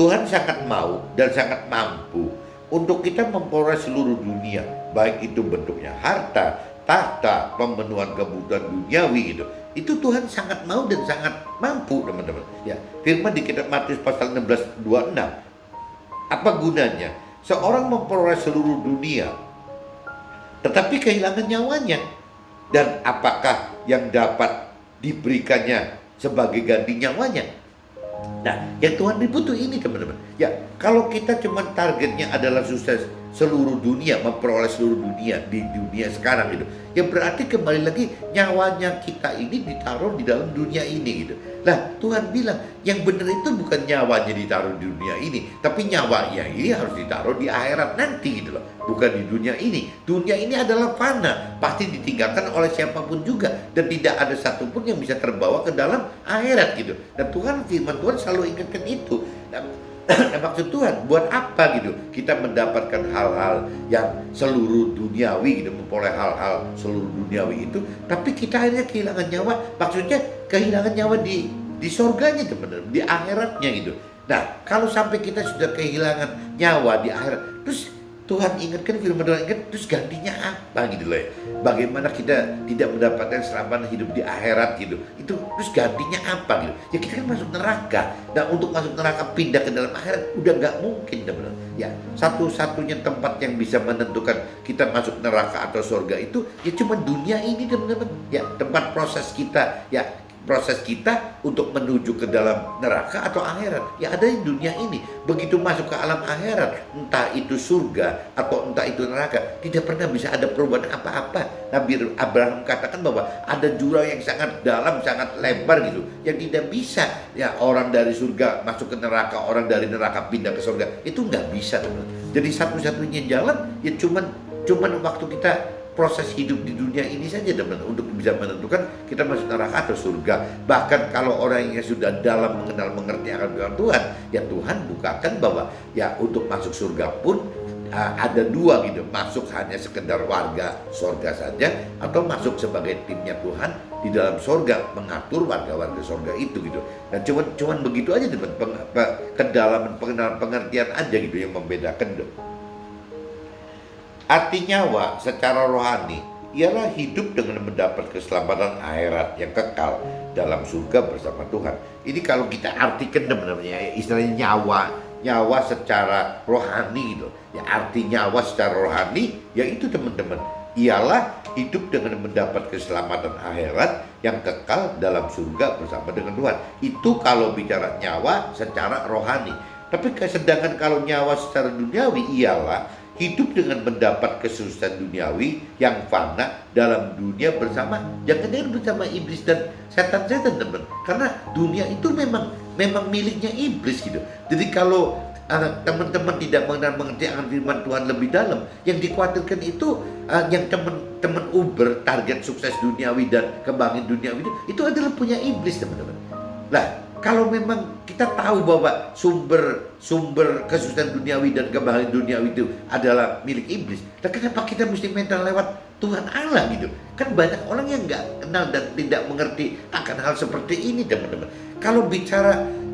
Tuhan sangat mau dan sangat mampu untuk kita memperoleh seluruh dunia, baik itu bentuknya harta, tahta, pemenuhan kebutuhan duniawi gitu. Itu Tuhan sangat mau dan sangat mampu teman-teman. Ya, firman di kitab Matius pasal 16:26. Apa gunanya seorang memperoleh seluruh dunia tetapi kehilangan nyawanya? Dan apakah yang dapat diberikannya sebagai ganti nyawanya? Nah, yang Tuhan butuh ini teman-teman. Ya, kalau kita cuma targetnya adalah sukses seluruh dunia, memperoleh seluruh dunia di dunia sekarang gitu, ya berarti kembali lagi nyawanya kita ini ditaruh di dalam dunia ini gitu. Lah, Tuhan bilang yang benar itu bukan nyawanya ditaruh di dunia ini, tapi nyawanya ini harus ditaruh di akhirat nanti gitu loh, bukan di dunia ini. Dunia ini adalah fana, pasti ditinggalkan oleh siapapun juga, dan tidak ada satupun yang bisa terbawa ke dalam akhirat gitu. Dan Tuhan, firman Tuhan selalu ingatkan itu. Nah, maksud Tuhan, buat apa gitu? Kita mendapatkan hal-hal yang seluruh duniawi gitu, memperoleh hal-hal seluruh duniawi itu, tapi kita akhirnya kehilangan nyawa. Maksudnya kehilangan nyawa di surganya teman-teman, di akhiratnya gitu. Nah, kalau sampai kita sudah kehilangan nyawa di akhirat, terus Tuhan ingatkan, firman Tuhan ingat, terus gantinya apa gitu loh ya. Bagaimana kita tidak mendapatkan selamanya hidup di akhirat gitu. Itu terus gantinya apa gitu. Ya kita kan masuk neraka. Dan untuk masuk neraka pindah ke dalam akhirat udah nggak mungkin teman-teman. Ya, satu-satunya tempat yang bisa menentukan kita masuk neraka atau surga itu ya cuma dunia ini teman-teman. Ya, tempat proses kita untuk menuju ke dalam neraka atau akhirat ya ada di dunia ini. Begitu masuk ke alam akhirat, entah itu surga atau entah itu neraka, tidak pernah bisa ada perubahan apa-apa. Nabi Abraham katakan bahwa ada jurang yang sangat dalam, sangat lebar gitu, yang tidak bisa ya orang dari surga masuk ke neraka, orang dari neraka pindah ke surga, itu nggak bisa teman. Jadi satu-satunya jalan ya cuman waktu kita proses hidup di dunia ini saja teman-teman untuk bisa menentukan kita masuk neraka atau surga. Bahkan kalau orang yang sudah dalam mengenal mengerti akan firman Tuhan, ya Tuhan bukakan bahwa ya untuk masuk surga pun ada dua gitu, masuk hanya sekedar warga surga saja atau masuk sebagai timnya Tuhan di dalam surga mengatur warga-warga surga itu gitu. Dan cuman begitu aja teman, kedalaman pengertian aja gitu yang membedakan. Arti nyawa secara rohani ialah hidup dengan mendapat keselamatan akhirat yang kekal dalam surga bersama Tuhan. Ini kalau kita artikan sebenarnya istilahnya nyawa secara rohani gitu. Ya arti nyawa secara rohani yaitu teman-teman ialah hidup dengan mendapat keselamatan akhirat yang kekal dalam surga bersama dengan Tuhan. Itu kalau bicara nyawa secara rohani. Tapi sedangkan kalau nyawa secara duniawi ialah hidup dengan mendapat kesuksesan duniawi yang fana dalam dunia bersama, jangan bersama iblis dan setan-setan teman. Karena dunia itu memang miliknya iblis gitu. Jadi kalau teman-teman tidak mengerti akan firman Tuhan lebih dalam, yang dikhawatirkan itu yang teman-teman Uber target sukses duniawi dan kebanggaan duniawi itu adalah punya iblis teman-teman. Lah, kalau memang kita tahu bahwa sumber kesuksesan duniawi dan kebahagiaan duniawi itu adalah milik iblis, dan kenapa kita mesti mental lewat Tuhan Allah gitu? Kan banyak orang yang nggak kenal dan tidak mengerti akan hal seperti ini teman-teman. Kalau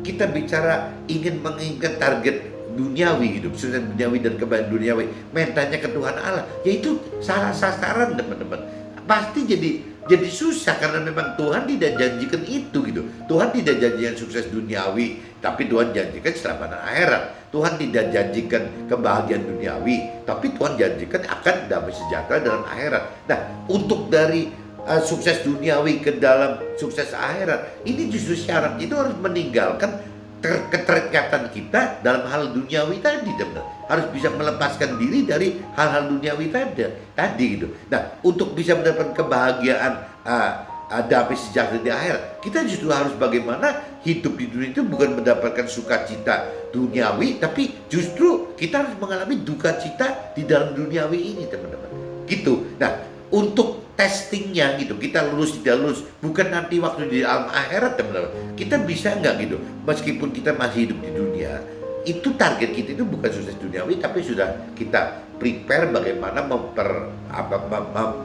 kita bicara ingin menginginkan target duniawi hidup, kesuksesan duniawi dan kebahagiaan duniawi, mentalnya ke Tuhan Allah, yaitu salah sasaran teman-teman. Pasti jadi susah karena memang Tuhan tidak janjikan itu gitu. Tuhan tidak janjikan sukses duniawi, tapi Tuhan janjikan keselamatan akhirat. Tuhan tidak janjikan kebahagiaan duniawi, tapi Tuhan janjikan akan damai sejahtera dalam akhirat. Nah, untuk dari sukses duniawi ke dalam sukses akhirat, ini justru syarat itu harus meninggalkan keterikatan kita dalam hal duniawi tadi teman. Harus bisa melepaskan diri dari hal-hal duniawi tadi gitu. Nah, untuk bisa mendapatkan kebahagiaan damai sejahtera di akhirat, kita justru harus bagaimana hidup di dunia itu bukan mendapatkan sukacita duniawi, tapi justru kita harus mengalami duka cita di dalam duniawi ini teman-teman. Gitu. Nah, untuk testingnya gitu, kita lulus tidak lulus bukan nanti waktu di alam akhirat teman-teman. Kita bisa nggak gitu, meskipun kita masih hidup di dunia, itu target kita itu bukan sukses duniawi, tapi sudah kita prepare bagaimana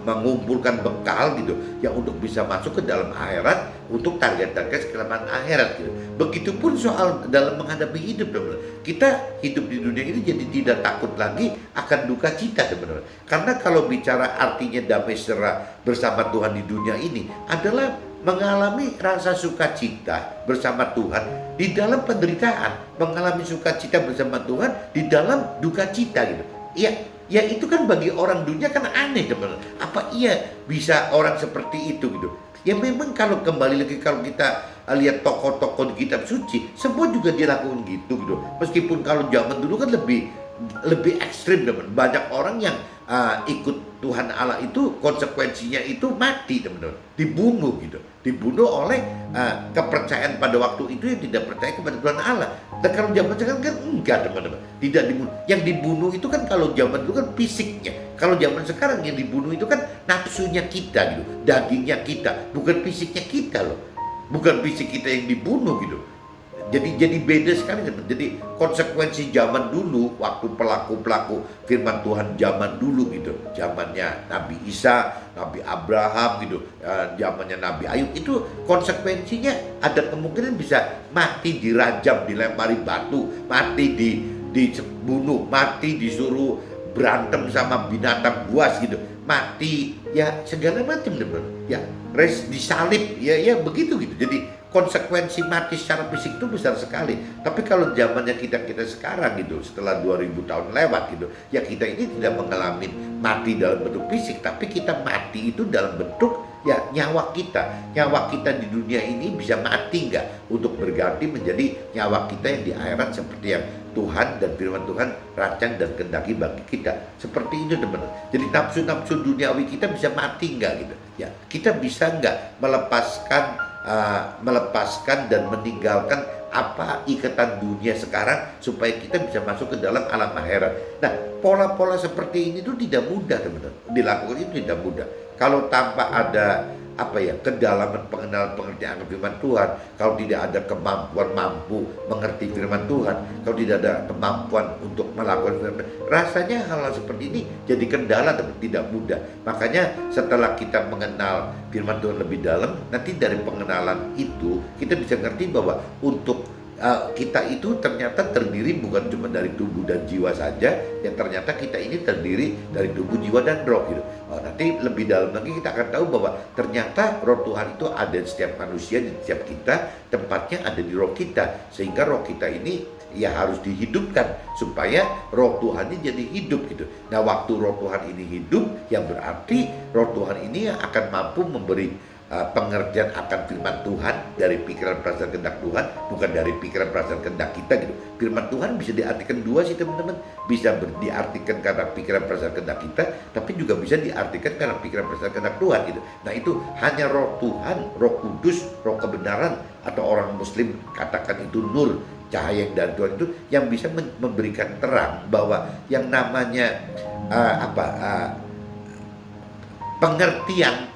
mengumpulkan bekal gitu yang untuk bisa masuk ke dalam akhirat untuk target-target keselamatan akhirat gitu. Begitupun soal dalam menghadapi hidup teman-teman. Kita hidup di dunia ini jadi tidak takut lagi akan duka cita teman-teman. Karena kalau bicara artinya damai sejahtera bersama Tuhan di dunia ini adalah mengalami rasa sukacita bersama Tuhan di dalam penderitaan, mengalami sukacita bersama Tuhan di dalam duka cita gitu. Ya itu kan bagi orang dunia kan aneh teman-teman. Apa iya bisa orang seperti itu gitu? Ya memang kalau kembali lagi kalau kita lihat tokoh-tokoh di kitab suci, semua juga dilakukan gitu. Meskipun kalau zaman dulu kan lebih ekstrim teman. Banyak orang yang ikut Tuhan Allah itu konsekuensinya itu mati teman-teman, dibunuh gitu, dibunuh oleh kepercayaan pada waktu itu yang tidak percaya kepada Tuhan Allah. Dan kalau zaman sekarang kan enggak teman-teman, tidak dibunuh. Yang dibunuh itu kan kalau zaman dulu kan fisiknya, kalau zaman sekarang yang dibunuh itu kan nafsunya kita gitu, dagingnya kita, bukan fisiknya kita loh, bukan fisik kita yang dibunuh gitu. Jadi beda sekali teman. Jadi konsekuensi zaman dulu waktu pelaku-pelaku firman Tuhan zaman dulu gitu, zamannya Nabi Isa, Nabi Abraham gitu, zamannya Nabi Ayub, itu konsekuensinya ada kemungkinan bisa mati dirajam, dilempari batu, mati dibunuh, mati disuruh berantem sama binatang buas gitu, mati ya segala macam teman. Ya disalib ya begitu gitu. Jadi konsekuensi mati secara fisik itu besar sekali. Tapi kalau zamannya kita sekarang gitu, setelah 2000 tahun lewat gitu, ya kita ini tidak mengalami mati dalam bentuk fisik, tapi kita mati itu dalam bentuk ya nyawa kita. Nyawa kita di dunia ini bisa mati nggak untuk berganti menjadi nyawa kita yang di akhirat, seperti yang Tuhan dan firman Tuhan rancang dan kehendaki bagi kita. Seperti itu teman-teman. Jadi nafsu-nafsu duniawi kita bisa mati nggak gitu? Ya, kita bisa nggak melepaskan dan meninggalkan apa ikatan dunia sekarang supaya kita bisa masuk ke dalam alam akhirat. Nah, pola-pola seperti ini tuh tidak mudah teman-teman. Dilakukan itu tidak mudah. Kalau tanpa ada kedalaman pengertian firman Tuhan, kalau tidak ada kemampuan mampu mengerti firman Tuhan, kalau tidak ada kemampuan untuk melakukan firman, rasanya hal-hal seperti ini jadi kendala tapi tidak mudah. Makanya setelah kita mengenal firman Tuhan lebih dalam, nanti dari pengenalan itu kita bisa ngerti bahwa untuk kita itu ternyata terdiri bukan cuma dari tubuh dan jiwa saja, yang ternyata kita ini terdiri dari tubuh, jiwa, dan roh gitu. Nanti lebih dalam lagi kita akan tahu bahwa ternyata roh Tuhan itu ada di setiap manusia, di setiap kita, tempatnya ada di roh kita, sehingga roh kita ini ya harus dihidupkan supaya roh Tuhan ini jadi hidup gitu. Nah, waktu roh Tuhan ini hidup, yang berarti roh Tuhan ini akan mampu memberi pengertian akan firman Tuhan dari pikiran perasaan kehendak Tuhan, bukan dari pikiran perasaan kehendak kita gitu. Firman Tuhan bisa diartikan dua sih teman-teman, bisa diartikan karena pikiran perasaan kehendak kita, tapi juga bisa diartikan karena pikiran perasaan kehendak Tuhan gitu. Nah, itu hanya roh Tuhan, roh kudus, roh kebenaran, atau orang muslim katakan itu nur, cahaya yang dari Tuhan, itu yang bisa memberikan terang bahwa yang namanya pengertian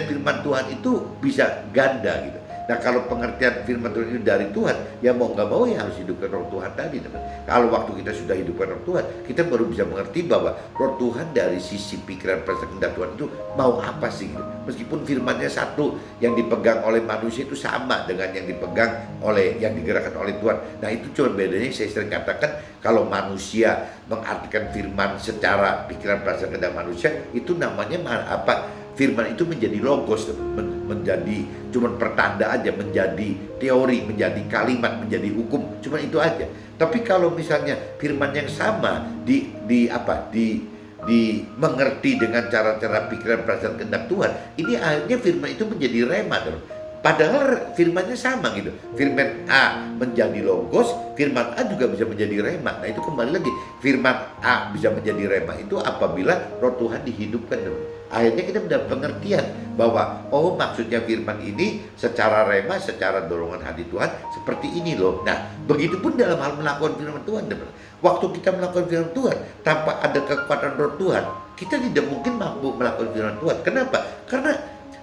firman Tuhan itu bisa ganda gitu. Nah, kalau pengertian firman Tuhan itu dari Tuhan, ya mau nggak mau ya harus hidupkan roh Tuhan tadi teman. Kalau waktu kita sudah hidupkan roh Tuhan, kita baru bisa mengerti bahwa roh Tuhan dari sisi pikiran perasaan kehendak Tuhan itu mau apa sih gitu. Meskipun firmannya satu, yang dipegang oleh manusia itu sama dengan yang dipegang oleh, yang digerakkan oleh Tuhan. Nah, itu cuma bedanya, saya sering katakan, kalau manusia mengartikan firman secara pikiran perasaan kehendak manusia, itu namanya firman itu menjadi logos, menjadi cuman pertanda aja, menjadi teori, menjadi kalimat, menjadi hukum, cuman itu aja. Tapi kalau misalnya firman yang sama dimengerti dengan cara-cara pikiran perasaan kehendak Tuhan, ini akhirnya firman itu menjadi rema, teman. Padahal firmannya sama gitu. Firman A menjadi logos, firman A juga bisa menjadi rema. Nah, itu kembali lagi, firman A bisa menjadi rema itu apabila roh Tuhan dihidupkan, teman. Akhirnya kita mendapat pengertian bahwa maksudnya firman ini secara rema, secara dorongan hati Tuhan seperti ini loh. Nah, begitupun dalam hal melakukan firman Tuhan, teman. Waktu kita melakukan firman Tuhan tanpa ada kekuatan roh Tuhan, kita tidak mungkin mampu melakukan firman Tuhan. Kenapa? Karena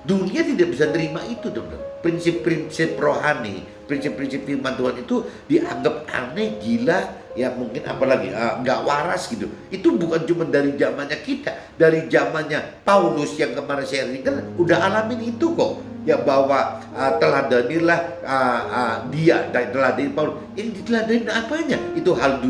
dunia tidak bisa terima itu, teman. Prinsip-prinsip rohani, prinsip-prinsip firman Tuhan itu dianggap aneh, gila, ya mungkin apalagi nggak waras gitu. Itu bukan cuma dari zamannya kita, dari zamannya Paulus yang kemarin saya kan udah alamin itu kok. Ya, bahwa teladanilah dia, dan teladani Paulus. Yang diteladani apanya? Itu hal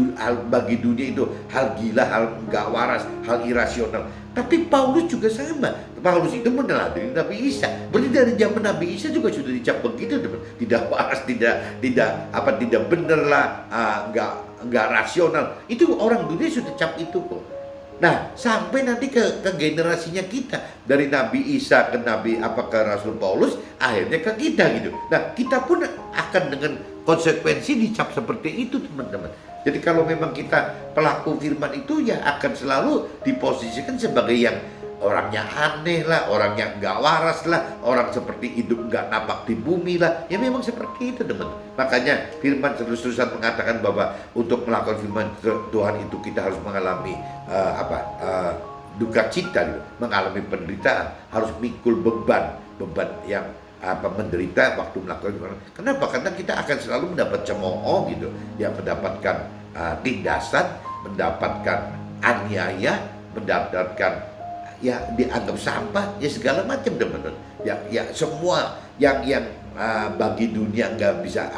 bagi dunia itu hal gila, hal nggak waras, hal irasional. Tapi Paulus juga sama. Paulus itu meneladani Nabi Isa. Berarti dari zaman Nabi Isa juga sudah dicap begitu, teman. Tidak waras, tidak benar lah, nggak rasional. Itu orang dunia sudah cap itu kok. Nah, sampai nanti ke generasinya kita, dari Nabi Isa ke ke Rasul Paulus, akhirnya ke kita gitu. Nah, kita pun akan dengan konsekuensi dicap seperti itu, teman-teman. Jadi kalau memang kita pelaku firman itu, ya akan selalu diposisikan sebagai yang orangnya aneh lah, orangnya nggak waras lah, orang seperti hidup nggak napak di bumi lah. Ya memang seperti itu, teman. Makanya firman terus-terusan mengatakan bahwa untuk melakukan firman Tuhan itu kita harus mengalami duka cita gitu, mengalami penderitaan, harus mikul beban yang menderita waktu melakukan firman. Kenapa? Karena kita akan selalu mendapat cemooh gitu, ya mendapatkan tindasan, mendapatkan aniaya, mendapatkan ya dianggap sampah, ya segala macam teman-teman. Ya semua yang bagi dunia nggak bisa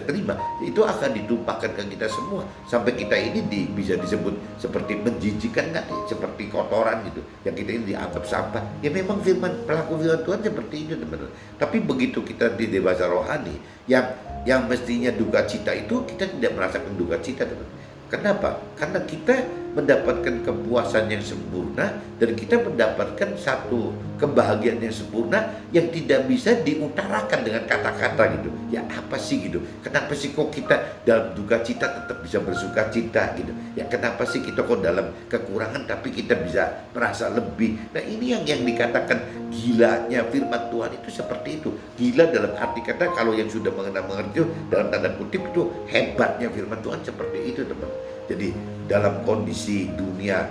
terima, itu akan ditumpahkan ke kita semua sampai kita ini bisa disebut seperti menjijikan nggak nih, seperti kotoran gitu, yang kita ini dianggap sampah. Ya memang pelaku firman Tuhan seperti itu teman-teman. Tapi begitu kita di dewasa rohani, yang mestinya duka cita itu kita tidak merasakan duka cita teman-teman. Kenapa? Karena kita mendapatkan kepuasan yang sempurna dan kita mendapatkan satu kebahagiaan yang sempurna yang tidak bisa diutarakan dengan kata-kata gitu. Ya apa sih gitu? Kenapa sih kok kita dalam duka cita tetap bisa bersuka cita gitu? Ya kenapa sih kita kok dalam kekurangan tapi kita bisa merasa lebih? Nah ini yang dikatakan gilanya firman Tuhan itu seperti itu. Gila dalam arti kata kalau yang sudah mengenal-mengerti dalam tanda kutip itu hebatnya firman Tuhan seperti itu teman. Jadi dalam kondisi dunia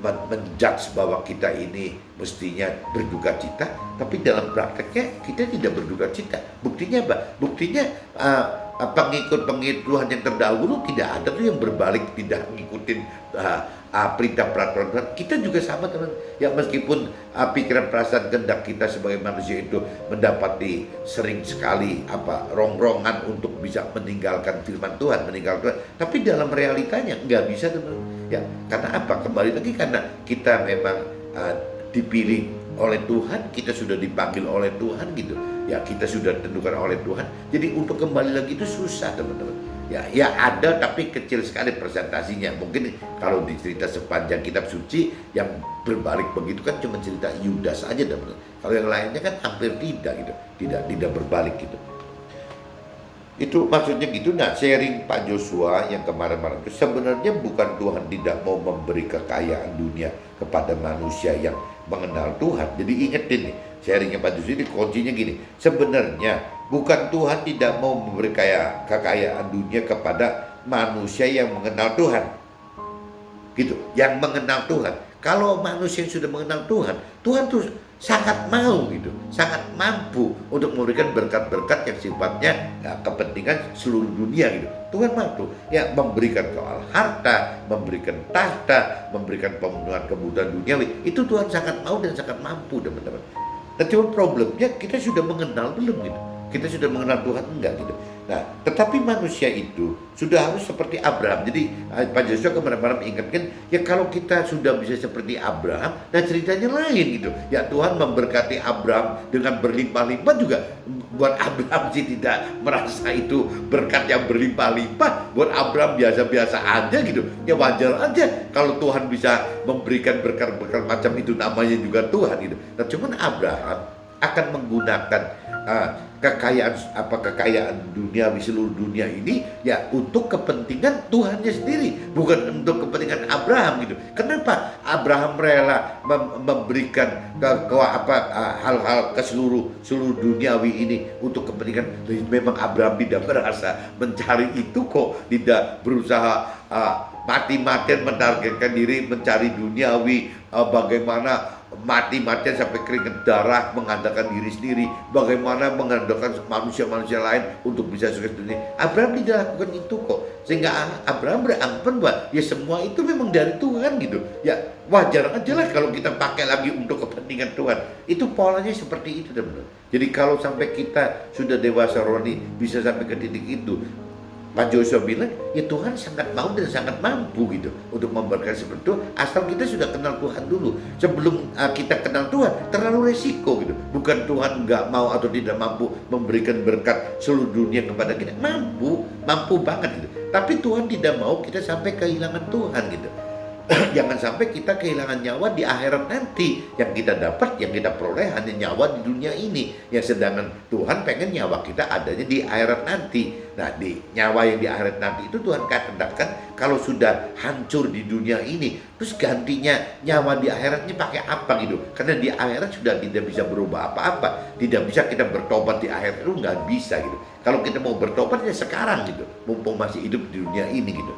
menjudge bahwa kita ini mestinya berduka cita, tapi dalam prakteknya kita tidak berduka cita. Buktinya apa? Buktinya pengikut Tuhan yang terdahulu tidak ada tuh yang berbalik, tidak ngikutin perintah peraturan Tuhan. Kita juga sama teman. Ya meskipun pikiran perasaan kehendak kita sebagai manusia itu mendapati sering sekali rongrongan untuk bisa meninggalkan firman Tuhan, tapi dalam realitanya nggak bisa teman. Ya karena apa? Kembali lagi karena kita memang dipilih oleh Tuhan, kita sudah dipanggil oleh Tuhan gitu. Ya kita sudah ditentukan oleh Tuhan. Jadi untuk kembali lagi itu susah teman-teman. Ya ada tapi kecil sekali presentasinya. Mungkin kalau dicerita sepanjang kitab suci yang berbalik begitu kan cuma cerita Yudas aja teman-teman. Kalau yang lainnya kan hampir tidak gitu, tidak berbalik gitu. Itu maksudnya gitu. Nah sharing Pak Joshua yang kemarin-kemarin itu sebenarnya bukan Tuhan tidak mau memberi kekayaan dunia kepada manusia yang mengenal Tuhan. Jadi ingetin nih, sharingnya Pak Joshua ini kuncinya gini, sebenarnya bukan Tuhan tidak mau memberi kekayaan dunia kepada manusia yang mengenal Tuhan gitu, yang mengenal Tuhan. Kalau manusia yang sudah mengenal Tuhan, Tuhan tuh sangat mau gitu, sangat mampu untuk memberikan berkat-berkat yang sifatnya kepentingan seluruh dunia gitu. Tuhan mampu ya memberikan soal harta, memberikan tahta, memberikan pemenuhan kebutuhan duniawi. Itu Tuhan sangat mau dan sangat mampu teman-teman. Nah cuma problemnya kita sudah mengenal belum gitu. Kita sudah mengenal Tuhan enggak gitu. Nah, tetapi manusia itu sudah harus seperti Abraham. Jadi Pak Joshua kemarin-kemarin mengingatkan, ya kalau kita sudah bisa seperti Abraham, nah ceritanya lain gitu. Ya Tuhan memberkati Abraham dengan berlimpah-limpah juga. Buat Abraham sih tidak merasa itu berkat yang berlimpah-limpah. Buat Abraham biasa-biasa aja gitu. Ya wajar aja kalau Tuhan bisa memberikan berkat-berkat macam itu, namanya juga Tuhan gitu. Nah, cuman Abraham akan menggunakan kekayaan duniawi seluruh dunia ini ya untuk kepentingan Tuhannya sendiri, bukan untuk kepentingan Abraham gitu. Kenapa Abraham rela memberikan hal-hal ke seluruh duniawi ini untuk kepentingan? Memang Abraham tidak merasa mencari itu kok, tidak berusaha mati-matian mentargetkan diri mencari duniawi, bagaimana mati-matian sampai keringat darah mengandalkan diri sendiri, bagaimana mengandalkan manusia-manusia lain untuk bisa sukses dunia. Abraham tidak lakukan itu kok, sehingga Abraham beranggapan bahwa ya semua itu memang dari Tuhan gitu. Ya wajar aja lah kalau kita pakai lagi untuk kepentingan Tuhan. Itu polanya seperti itu teman-teman. Jadi kalau sampai kita sudah dewasa rohani bisa sampai ke titik itu, Pak Joshua bilang, ya Tuhan sangat mau dan sangat mampu gitu untuk memberkati seperti itu, asal kita sudah kenal Tuhan dulu. Sebelum kita kenal Tuhan, terlalu resiko gitu. Bukan Tuhan nggak mau atau tidak mampu memberikan berkat seluruh dunia kepada kita. Mampu banget gitu. Tapi Tuhan tidak mau kita sampai kehilangan Tuhan gitu. Jangan sampai kita kehilangan nyawa di akhirat nanti. Yang kita dapat, yang kita peroleh hanya nyawa di dunia ini. Yang sedangkan Tuhan pengen nyawa kita adanya di akhirat nanti. Nah di nyawa yang di akhirat nanti itu Tuhan katakan kalau sudah hancur di dunia ini, terus gantinya nyawa di akhiratnya pakai apa gitu. Karena di akhirat sudah tidak bisa berubah apa-apa. Tidak bisa kita bertobat di akhirat itu, nggak bisa gitu. Kalau kita mau bertobat ya sekarang gitu, mumpung masih hidup di dunia ini gitu.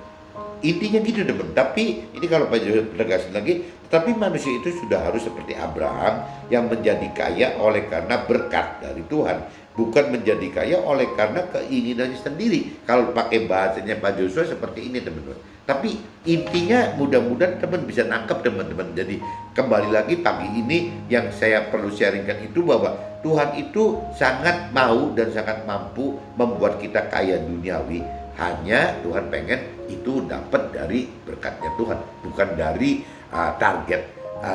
Intinya gitu teman. Tapi ini kalau Pak Joshua penegasin lagi, tetapi manusia itu sudah harus seperti Abraham yang menjadi kaya oleh karena berkat dari Tuhan, bukan menjadi kaya oleh karena keinginannya sendiri. Kalau pakai bahasanya Pak Joshua seperti ini teman-teman. Tapi intinya mudah-mudahan teman bisa nangkep teman-teman. Jadi kembali lagi pagi ini yang saya perlu sharingkan itu bahwa Tuhan itu sangat mau dan sangat mampu membuat kita kaya duniawi. Hanya Tuhan pengen itu dapat dari berkatnya Tuhan, bukan dari target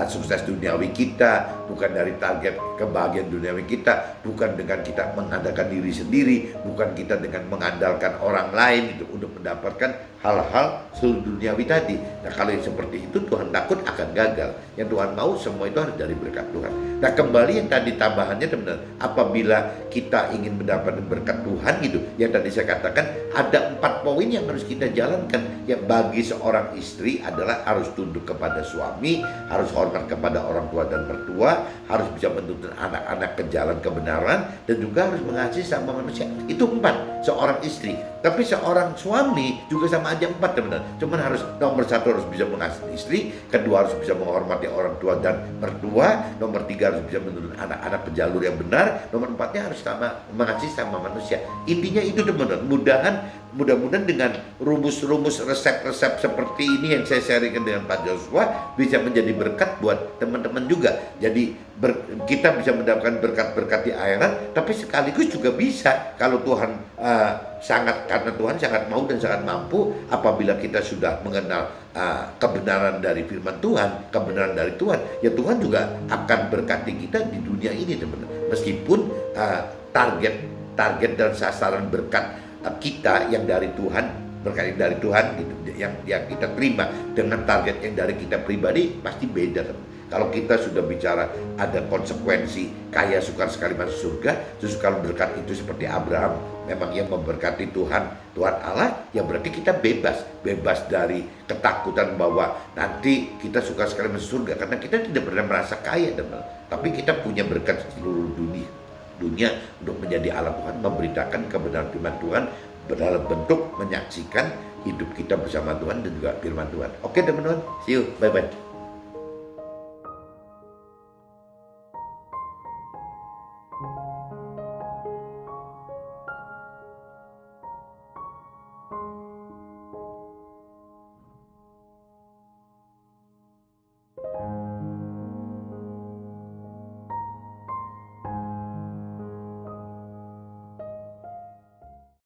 sukses duniawi kita, bukan dari target kebahagiaan duniawi kita, bukan dengan kita mengandalkan diri sendiri, bukan kita dengan mengandalkan orang lain itu untuk mendapatkan hal-hal seluruh duniawi tadi. Nah kalau yang seperti itu Tuhan takut akan gagal. Yang Tuhan mau semua itu harus dari berkat Tuhan. Nah kembali yang tadi tambahannya teman-teman, apabila kita ingin mendapatkan berkat Tuhan gitu, yang tadi saya katakan ada 4 poin yang harus kita jalankan. Yang bagi seorang istri adalah harus tunduk kepada suami, harus hormat kepada orang tua dan mertua, harus bisa menuntun anak-anak ke jalan kebenaran, dan juga harus mengasihi sama manusia. Itu 4 seorang istri. Tapi seorang suami juga sama aja 4 teman-teman. Cuman harus nomor 1 harus bisa mengasihi istri, kedua harus bisa menghormati orang tua dan mertua, nomor 3 harus bisa menuntun anak-anak ke jalur yang benar, nomor 4-nya harus sama mengasihi sama manusia. Intinya itu teman-teman. Mudah-mudahan dengan rumus-rumus resep-resep seperti ini yang saya sharingkan dengan Pak Joshua bisa menjadi berkat buat teman-teman juga. Jadi kita bisa mendapatkan berkat-berkat di akhirat, tapi sekaligus juga bisa kalau Tuhan karena Tuhan sangat mau dan sangat mampu. Apabila kita sudah mengenal kebenaran dari firman Tuhan, kebenaran dari Tuhan, ya Tuhan juga akan berkati kita di dunia ini teman-teman. Meskipun target dan sasaran berkat kita yang dari Tuhan, berkat yang dari Tuhan gitu, yang kita terima dengan target yang dari kita pribadi pasti beda teman. Kalau kita sudah bicara ada konsekuensi kaya sukar sekali masuk surga, justru kalau berkat itu seperti Abraham memang yang memberkati Tuhan Allah, ya berarti kita bebas dari ketakutan bahwa nanti kita suka sekali masuk surga, karena kita tidak pernah merasa kaya teman. Tapi kita punya berkat seluruh dunia untuk menjadi alat Tuhan, memberitakan kebenaran firman Tuhan dalam bentuk menyaksikan hidup kita bersama Tuhan dan juga firman Tuhan. Oke teman-teman, see you, bye-bye.